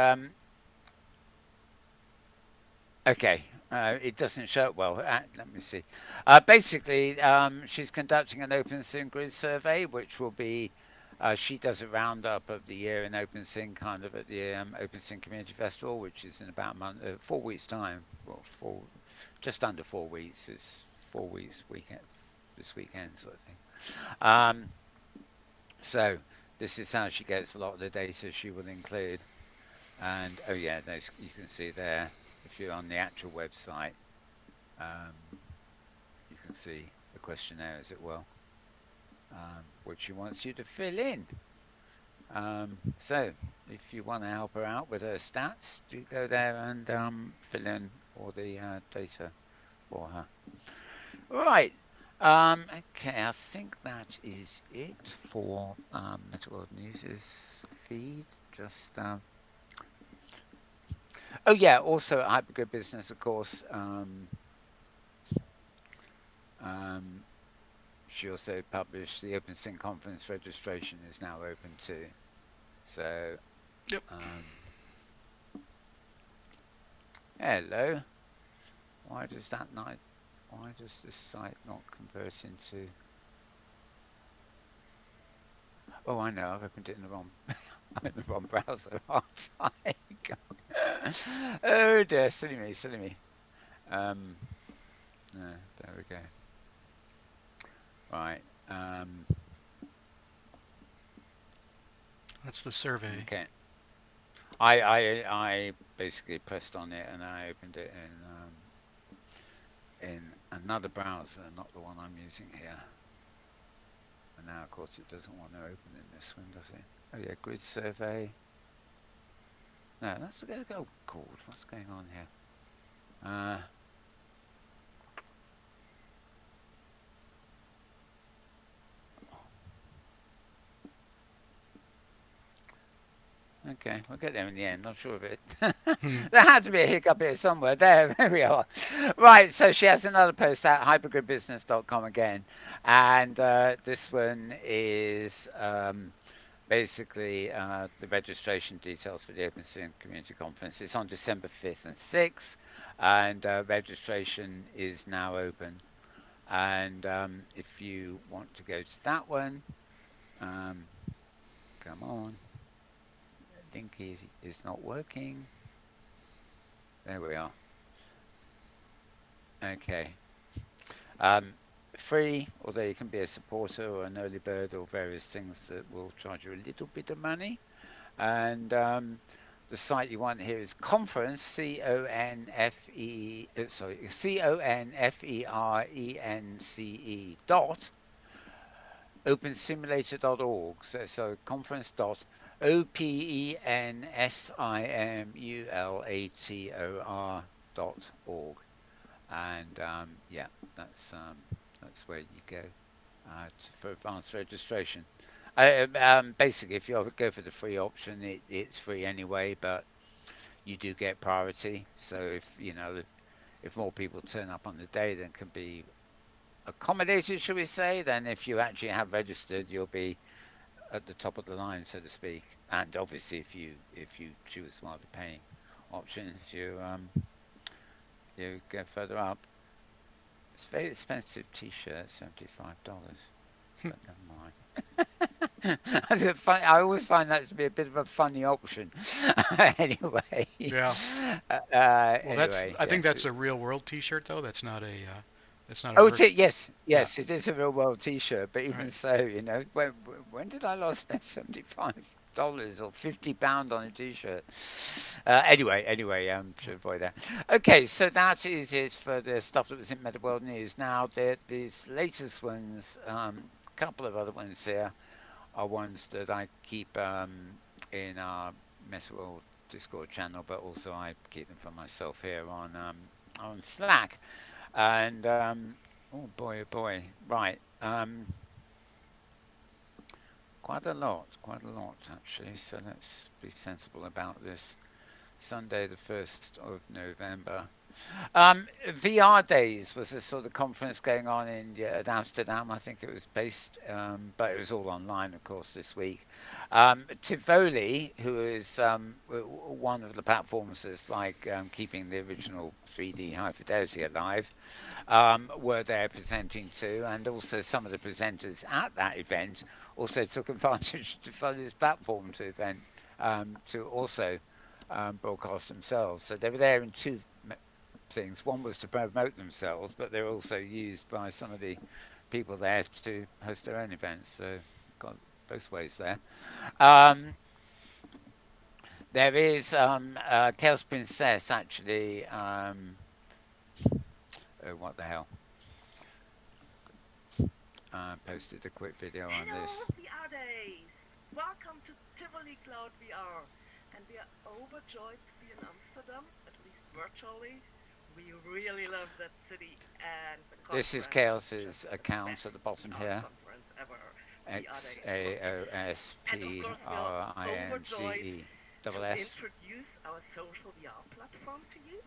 okay, it doesn't show it well. Let me see. Basically, she's conducting an OpenSync grid survey, which will be, she does a roundup of the year in OpenSync, kind of at the OpenSync Community Festival, which is in about a month, 4 weeks' time. Well, just under 4 weeks. It's 4 weeks weekend, this weekend sort of thing. Um, so this is how she gets a lot of the data she will include. And oh yeah, you can see there if you're on the actual website. You can see the questionnaire as it well, which she wants you to fill in. So if you want to help her out with her stats, do go there and fill in all the data for her. Right. Okay, I think that is it for Metaworld News' feed. Just oh yeah, also at Hypergrid Business, of course. Um, She also published the OpenSync conference registration is now open too. So, Yep. um, hello. Why does that not? Why does this site not convert into? Oh, I know. I've opened it in the wrong. I'm in the wrong browser, aren't I? Oh dear, silly me, silly me. Um, no, there we go. Right. That's the survey. Okay. I basically pressed on it and I opened it in another browser, not the one I'm using here. And now, of course, it doesn't want to open in this one, does it? Oh yeah, grid survey. No, that's oh God, what's going on here? Okay, we'll get there in the end. I'm sure of it. Hmm. There had to be a hiccup here somewhere. There we are. Right, so she has another post at hypergridbusiness.com again, and this one is basically the registration details for the OpenSea Community Conference. It's on December 5th and 6th, and registration is now open. And if you want to go to that one, um, come on. Link is not working. There we are. Okay. Um, Free, although you can be a supporter or an early bird or various things that will charge you a little bit of money. And the site you want here is conference, CONFERENCE dot opensimulator.org. So conference dot opensimulator.org. And yeah, that's where you go for advanced registration. Basically, if you go for the free option, it's free anyway, but you do get priority. So if more people turn up on the day than can be accommodated, should we say, then if you actually have registered, you'll be at the top of the line, so to speak. And obviously, if you choose one of the paying options, You go further up. It's a very expensive T-shirt, $75. But never mind. I always find that to be a bit of a funny option. Anyway, Yeah. Well, I think yes. that's a real world T-shirt though. That's not a Oh, it's virtual. it. Yes, Yeah. yes, it is a real world T-shirt. But even Right. so, when did I last spend $75 or £50 on a T-shirt? To avoid that. Okay, so that is it for the stuff that was in Metaworld News. Now, these latest ones, a couple of other ones here are ones that I keep in our Metaworld Discord channel, but also I keep them for myself here on Slack. And oh boy, right. Quite a lot actually. So let's be sensible about this. Sunday, the 1st of November. VR Days was a sort of conference going on in Amsterdam. I think it was based, but it was all online, of course, this week. Tivoli, who is one of the platforms that's like keeping the original 3D high fidelity alive, were there presenting too, and also some of the presenters at that event also took advantage to fund this platform to event to also broadcast themselves. So they were there in two things. One was to promote themselves, but they're also used by some of the people there to host their own events. So got both ways there. Um, there is Chaos Princess actually. Oh, what the hell? Posted a quick video on Hello, this. VR Days! Welcome to Tivoli Cloud VR. And we are overjoyed to be in Amsterdam, at least virtually. We really love that city, and the This is conference was Chaos's just the account at the best bottom VR here. conference ever. VR Days. XAOSPRINCE. And of course, we are overjoyed to introduce our social VR platform to you.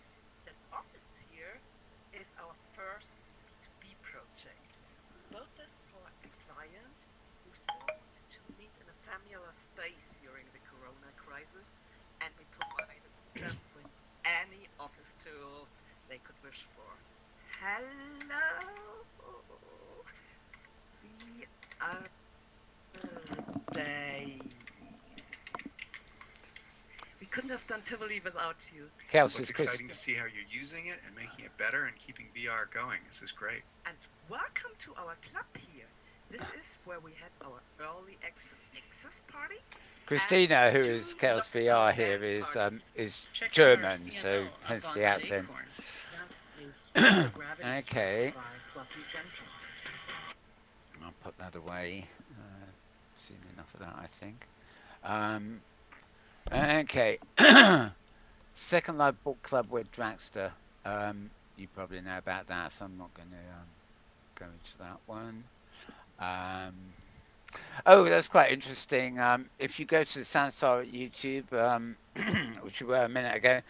This office here is our first B2B project. We built this for a client who still wanted to meet in a familiar space during the corona crisis, and we provided them with any office tools they could wish for. Hello! We are days. We couldn't have done Tivoli without you. Chaos Well, is it's Chris. exciting to see how you're using it and making it better and keeping VR going. This is great. And welcome to our club here. This is where we had our early access party. Christina, who two is Chaos lockdown VR here, dance parties. is Check out our German, CFO so up hence on the that accent. acorn. That is microgravity Okay, swept by fluffy genitals. I'll put that away. Seen enough of that, I think. Um, okay. Second Life Book Club with Dragster. You probably know about that, so I'm not going to go into that one. Um, oh, that's quite interesting. If you go to the Sansar at YouTube, which you were a minute ago,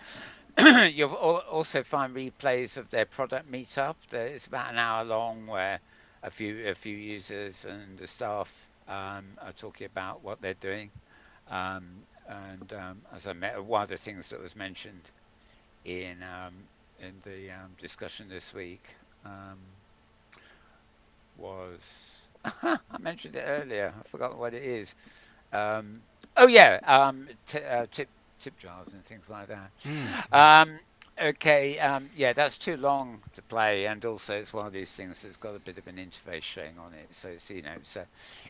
you'll also find replays of their product meetup. It's about an hour long, where a few users and the staff are talking about what they're doing. And as I met, one of the things that was mentioned in the discussion this week was I mentioned it earlier. I forgot what it is. Um, oh yeah, tip jars and things like that. Okay, yeah, that's too long to play, and also it's one of these things that's got a bit of an interface showing on it. So it's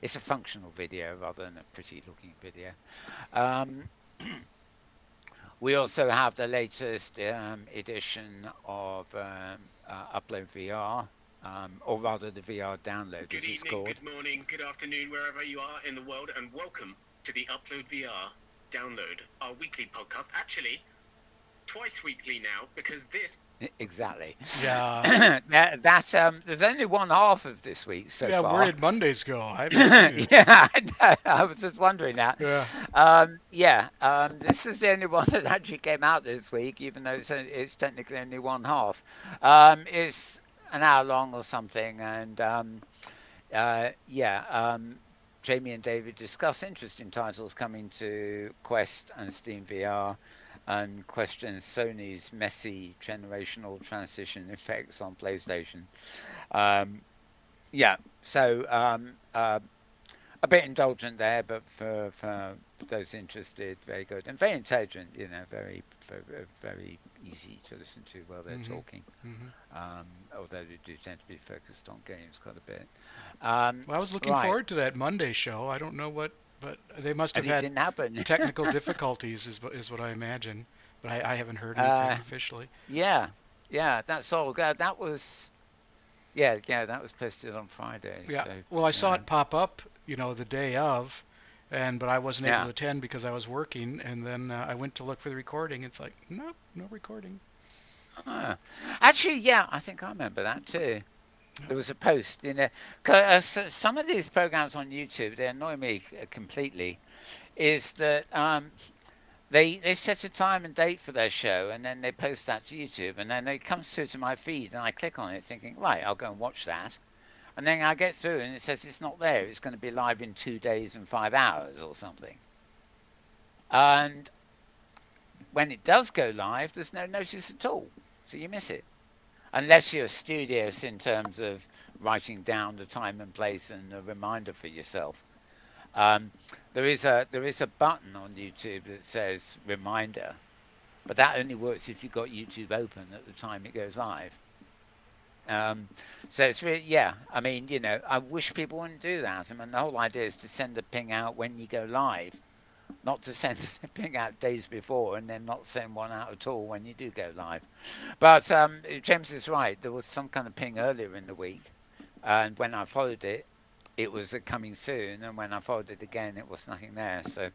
it's a functional video rather than a pretty looking video. Um, we also have the latest edition of Upload VR, or rather the VR download, Good as it's evening, called. good morning, good afternoon, wherever you are in the world, and welcome to the Upload VR Download, our weekly podcast. Actually, twice weekly now, because this Exactly. Yeah. There's only one half of this week so Yeah. Where far. did Mondays go? I haven't seen it. Yeah, I know. I was just wondering that. Yeah. This is the only one that actually came out this week, even though it's technically only one half. It's an hour long or something, and Jamie and David discuss interesting titles coming to Quest and Steam VR. and questions Sony's messy generational transition effects on PlayStation. Um, yeah, so a bit indulgent there, but for those interested, very good and very intelligent. Very easy to listen to while they're Mm-hmm. talking. Mm-hmm. Although they do tend to be focused on games quite a bit. Well, I was looking Right, forward to that Monday show. I don't know what, but they must have and it had didn't happen. technical difficulties, is what I imagine. But I haven't heard anything uh, officially. yeah, yeah, that's all. That was yeah, that was posted on Friday. Yeah. So Well, I saw yeah, it pop up, the day of, but I wasn't able yeah. to attend because I was working. And then I went to look for the recording. It's like, nope, no recording. Ah. Actually, yeah, I think I remember that too. Yep. There was a post, 'cause, some of these programs on YouTube, they annoy me completely. Is that they set a time and date for their show, and then they post that to YouTube, and then it comes through to my feed, and I click on it, thinking, right, I'll go and watch that, and then I get through, and it says it's not there. It's going to be live in 2 days and 5 hours or something. And when it does go live, there's no notice at all, so you miss it. Unless you're studious in terms of writing down the time and place and a reminder for yourself. Um, there is a button on YouTube that says reminder, but that only works if you've got YouTube open at the time it goes live. Um, so it's really, yeah. I mean, I wish people wouldn't do that. I mean, the whole idea is to send a ping out when you go live, not to send a ping out days before and then not send one out at all when you do go live. But James is right. There was some kind of ping earlier in the week, and when I followed it, it was a coming soon, and when I followed it again, it was nothing there. So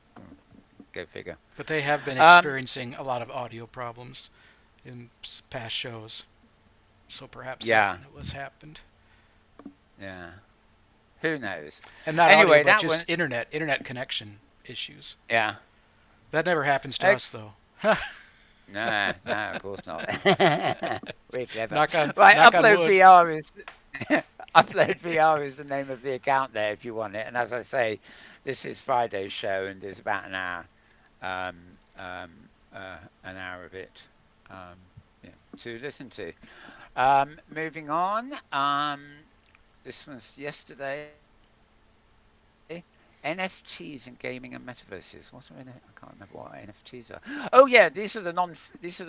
go figure. But they have been Um, experiencing a lot of audio problems in past shows, so perhaps that yeah, was happened. yeah. Who knows? And not audio, Anyway, but that just one. internet connection issues. Yeah. That never happens to Uh, us, though. no, no, of course not. We're clever. knock on Right, knock on upload wood. VR is upload VR is the name of the account there if you want it. And as I say, this is Friday's show, and there's about um, um, an hour of it um, yeah, to listen to. Moving on. This was yesterday. NFTs and gaming and metaverses. What are I can't remember what NFTs are. Oh yeah, these are the There's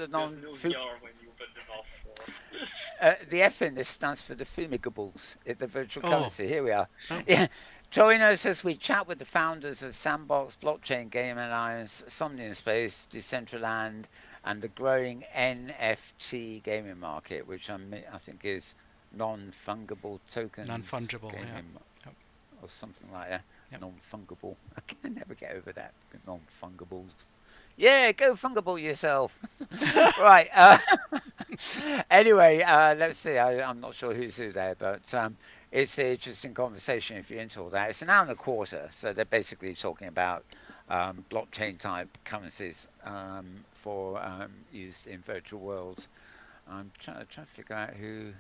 no VR when you open the mouth for. the F in this stands for the fumigables, the virtual Oh, currency. Here we are. oh, Yeah. Torino says we chat with the founders of Sandbox, Blockchain Game Alliance, Somnium Space, Decentraland, and the growing NFT gaming market, which I think is non-fungible tokens non-fungible. Yeah. gaming Yep. or something like that. Yep. Non-fungible. I can never get over that. Non-fungibles. Yeah, go fungible yourself. Right. Anyway, let's see. I'm not sure who's who there, but it's an interesting conversation if you're into all that. It's an hour and a quarter, so they're basically talking about blockchain type currencies for used in virtual worlds. I'm trying to figure out who.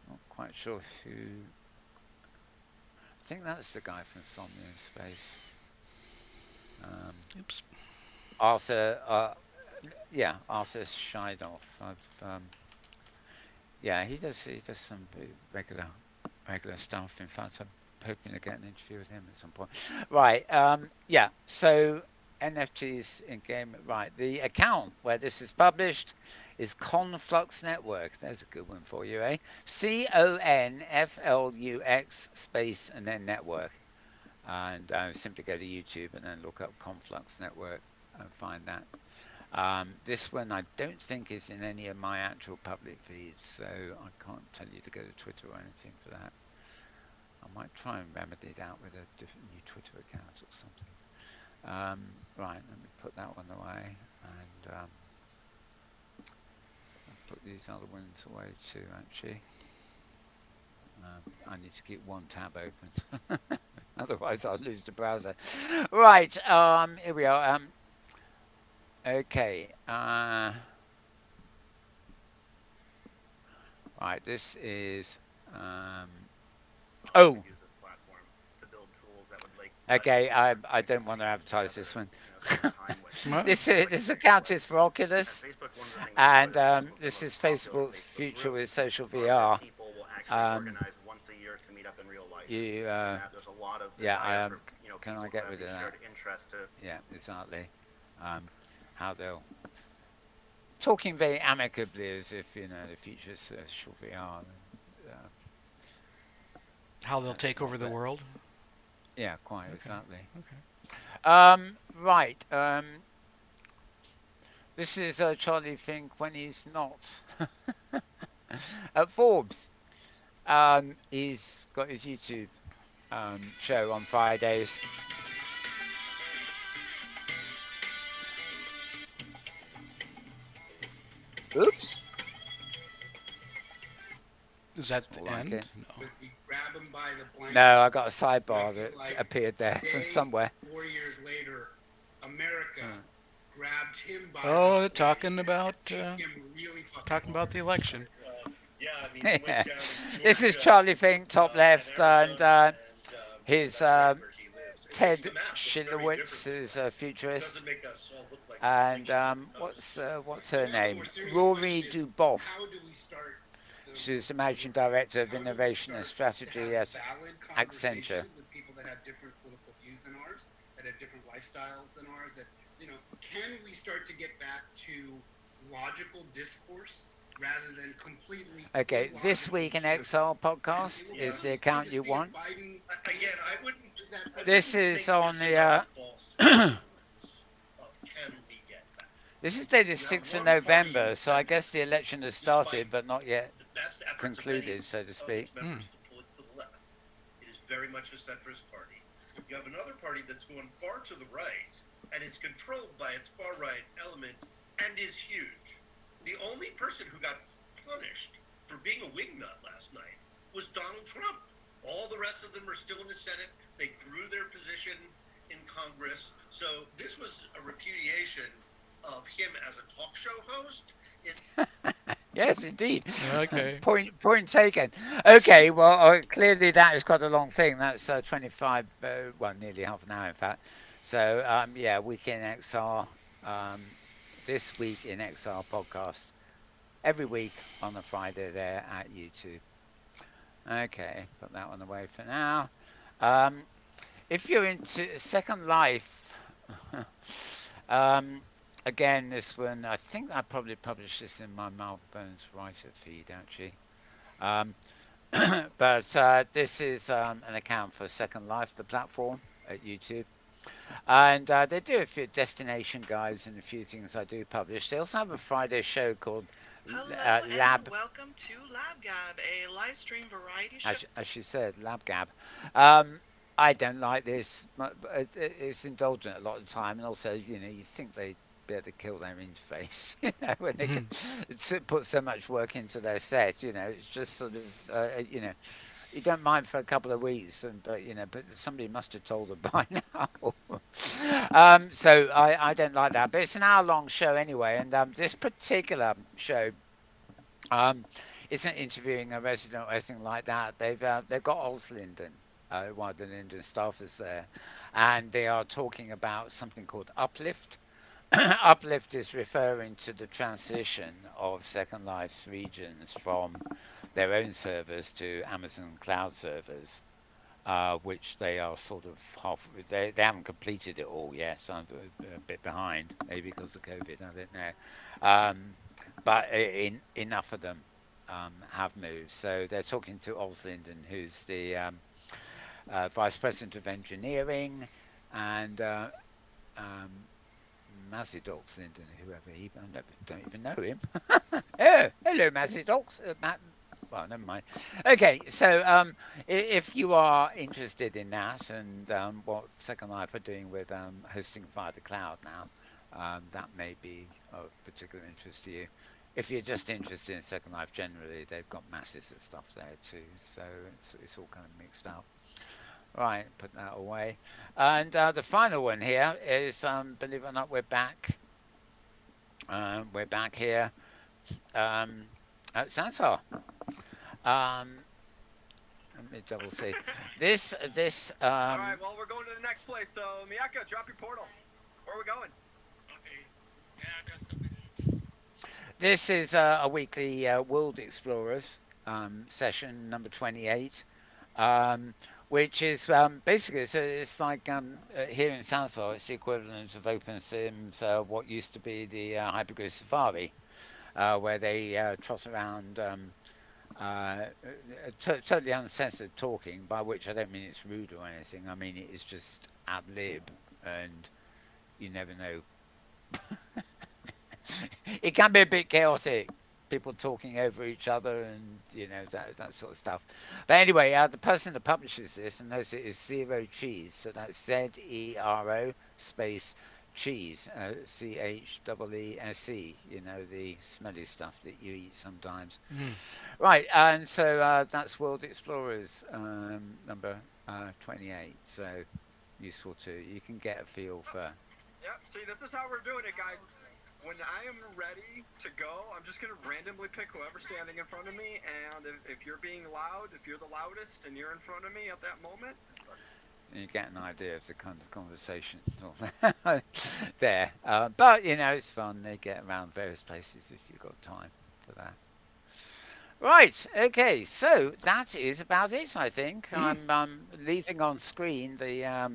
Not quite sure who. I think that's the guy from Somnia in Space. Um, Oops. Arthur. Yeah, Arthur Scheidoff. Yeah, he does some regular stuff. In fact, I'm hoping to get an interview with him at some point. Right. Yeah. So NFTs in game. Right. The account where this is published is Conflux Network. There's a good one for you, eh? CONFLUX space and then network. And simply go to YouTube and then look up Conflux Network and find that. This one I don't think is in any of my actual public feeds, so I can't tell you to go to Twitter or anything for that. I might try and remedy that with a different new Twitter account or something. Right, let me put that one away, and so I'll put these other ones away too. Actually, I need to keep one tab open, otherwise I'll lose the browser. Right, here we are. Okay. Right, this is. Oh, Okay, I don't want to advertise this one. Well, This account is for Oculus, and this is Facebook's future with social VR. Um, you, yeah, can I get rid of that? Yeah, exactly. Um, how they'll talking very amicably as if the future is social VR. And, how they'll that's take over not the that. world. Yeah, quite Okay. exactly. Okay. Right. This is Charlie Fink when he's not at Forbes. He's got his YouTube show on Fridays. Oops. Is that More the like end? it. No. No, I got a sidebar that appeared there from somewhere. Oh, they're talking about the election. Yeah. This is Charlie Fink, top left, and his Ted Schilowitz is a futurist, and what's her name? Rory Duboff. She's the managing director of innovation and strategy at Accenture. Okay, this week in Exile podcast is the account you want. Again, I wouldn't. This is on the. This is dated 6th of November, so I guess the election has started, but not yet concluded, so to speak. To pull it to the left. It is very much a centrist party. You have another party that's going far to the right, and it's controlled by its far right element and is huge. The only person who got punished for being a wingnut last night was Donald Trump. All the rest of them are still in the Senate. They grew their position in Congress. So this was a repudiation of him as a talk show host. Yes, indeed. Okay. Point taken. Okay, well, clearly that is quite a long thing. That's 25, well, nearly half an hour, in fact. So, yeah, Week in XR, this Week in XR podcast, every week on a Friday there at YouTube. Okay, put that one away for now. Um, if you're into Second Life, um, again, this one, I think I probably published this in my Mark Bones writer feed, actually. Um, but this is an account for Second Life, the platform at YouTube. And they do a few destination guides and a few things I do publish. They also have a Friday show called Hello and Lab, welcome to LabGab, a live stream variety show. as she said, LabGab. Um, I don't like this. It's indulgent a lot of the time, and also, you think they be able to kill their interface, when they can put so much work into their set. It's just sort of, you don't mind for a couple of weeks, but somebody must have told her by now. So I don't like that, but it's an hour-long show anyway, and this particular show isn't interviewing a resident or anything like that. They've got Oz Linden, one of the Linden staffers there, and they are talking about something called Uplift. Uplift is referring to the transition of Second Life's regions from their own servers to Amazon cloud servers, which they are sort of half. They haven't completed it all yet, so I'm a bit behind, maybe because of COVID. I don't know, but enough of them have moved. So they're talking to Oz Linden, who's the vice president of engineering, and um, Mazidox Linden, whoever he, don't even know him. Oh, hello, Mazidox. Well, never mind. Okay, so if you are interested in that and what Second Life are doing with hosting via the cloud now, that may be of particular interest to you. If you're just interested in Second Life generally, they've got masses of stuff there too, so it's all kind of mixed up. Right, put that away. And the final one here is, believe it or not, we're back. We're back here at Santar. Um, Let me double see. This All right, well, we're going to the next place. So, Miyako, drop your portal. Where are we going? this is a weekly World Explorers session number 28, um, which is basically it's like here in Southall, it's the equivalent of OpenSim's what used to be the Hypergrid Safari, where they trot around. Totally uncensored talking, by which I don't mean it's rude or anything. I mean it is just ad lib, and you never know. It can be a bit chaotic. People talking over each other, and that sort of stuff. But anyway, the person that publishes this and knows it is Zero Cheese. So that's Zero space cheese, CHEESE. The smelly stuff that you eat sometimes. Right, and so that's World Explorers number 28. So useful too. You can get a feel for. Yep, see, this is how we're doing it, guys. When I am ready to go, I'm just going to randomly pick whoever's standing in front of me, and if you're being loud, if you're the loudest and you're in front of me at that moment, You get an idea of the kind of conversation there. But, it's fun. They get around various places if you've got time for that. Right, okay, so that is about it, I think. I'm leaving on screen the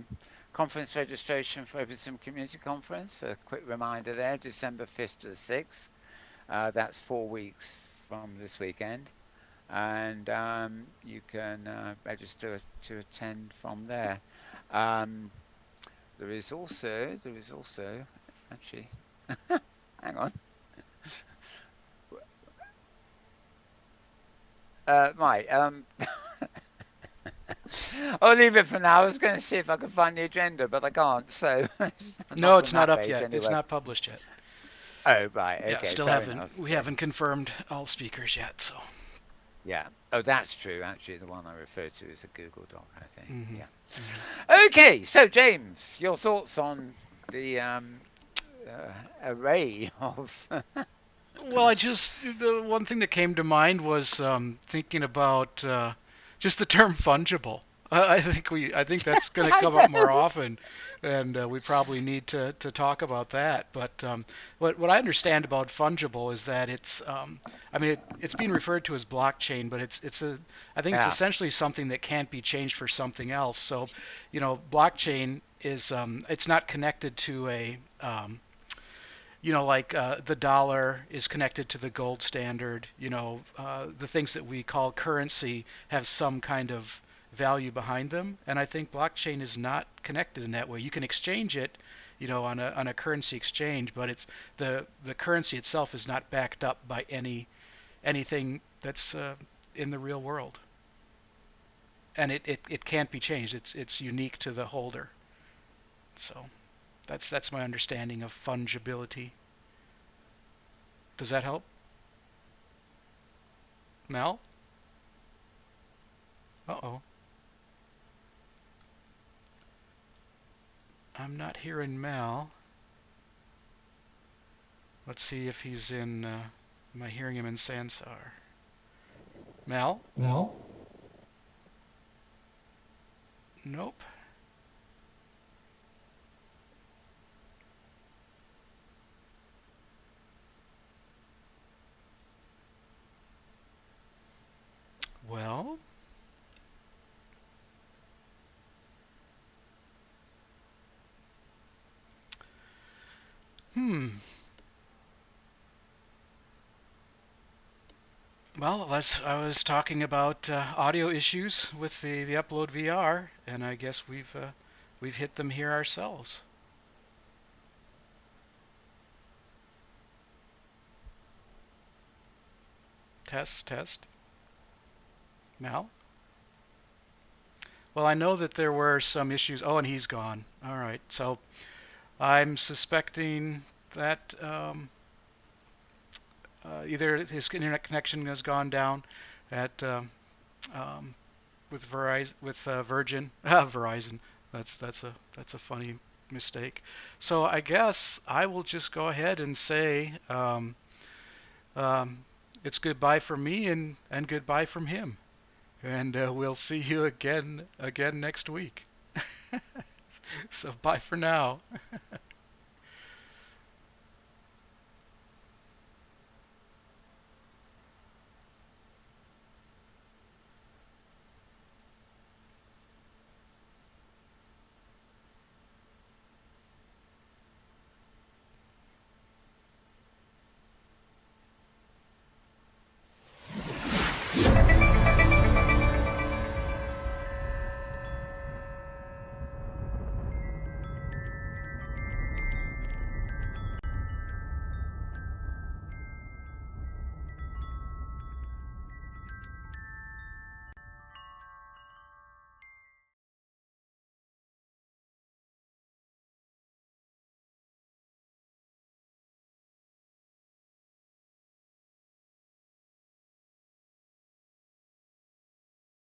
conference registration for OpenSim Community Conference. A quick reminder there, December 5th to 6th. That's 4 weeks from this weekend. And you can register to attend from there. There is also, actually, hang on. Right. I'll leave it for now. I was going to see if I could find the agenda, but I can't. So No, it's not up page, yet. anyway. It's not published yet. Oh, right. Okay. Yeah, still haven't. Enough. We haven't confirmed all speakers yet. So. Yeah. Oh, that's true. Actually, the one I referred to is a Google Doc, I think. Mm-hmm. Yeah. Mm-hmm. Okay. So, James, your thoughts on the array of. Well, the one thing that came to mind was thinking about just the term fungible. I think that's going to come up more often, and we probably need to talk about that. But what I understand about fungible is that it's it's being referred to as blockchain, but I think it's essentially something that can't be changed for something else. So, blockchain is it's not connected to a the dollar is connected to the gold standard. The things that we call currency have some kind of value behind them, and I think blockchain is not connected in that way. You can exchange it, on a currency exchange, but it's the currency itself is not backed up by anything that's in the real world, and it can't be changed. It's unique to the holder. So. That's my understanding of fungibility. Does that help? Mel? Uh-oh. I'm not hearing Mel. Let's see if he's in... am I hearing him in Sansar? Mel? Mel? Nope. Well, well, I was talking about audio issues with the Upload VR, and I guess we've hit them here ourselves. Test. Mel? Well, I know that there were some issues. Oh, and he's gone. All right. So I'm suspecting that either his internet connection has gone down at with Virgin Verizon. That's a funny mistake. So I guess I will just go ahead and say it's goodbye from me and goodbye from him. And we'll see you again next week. So bye for now.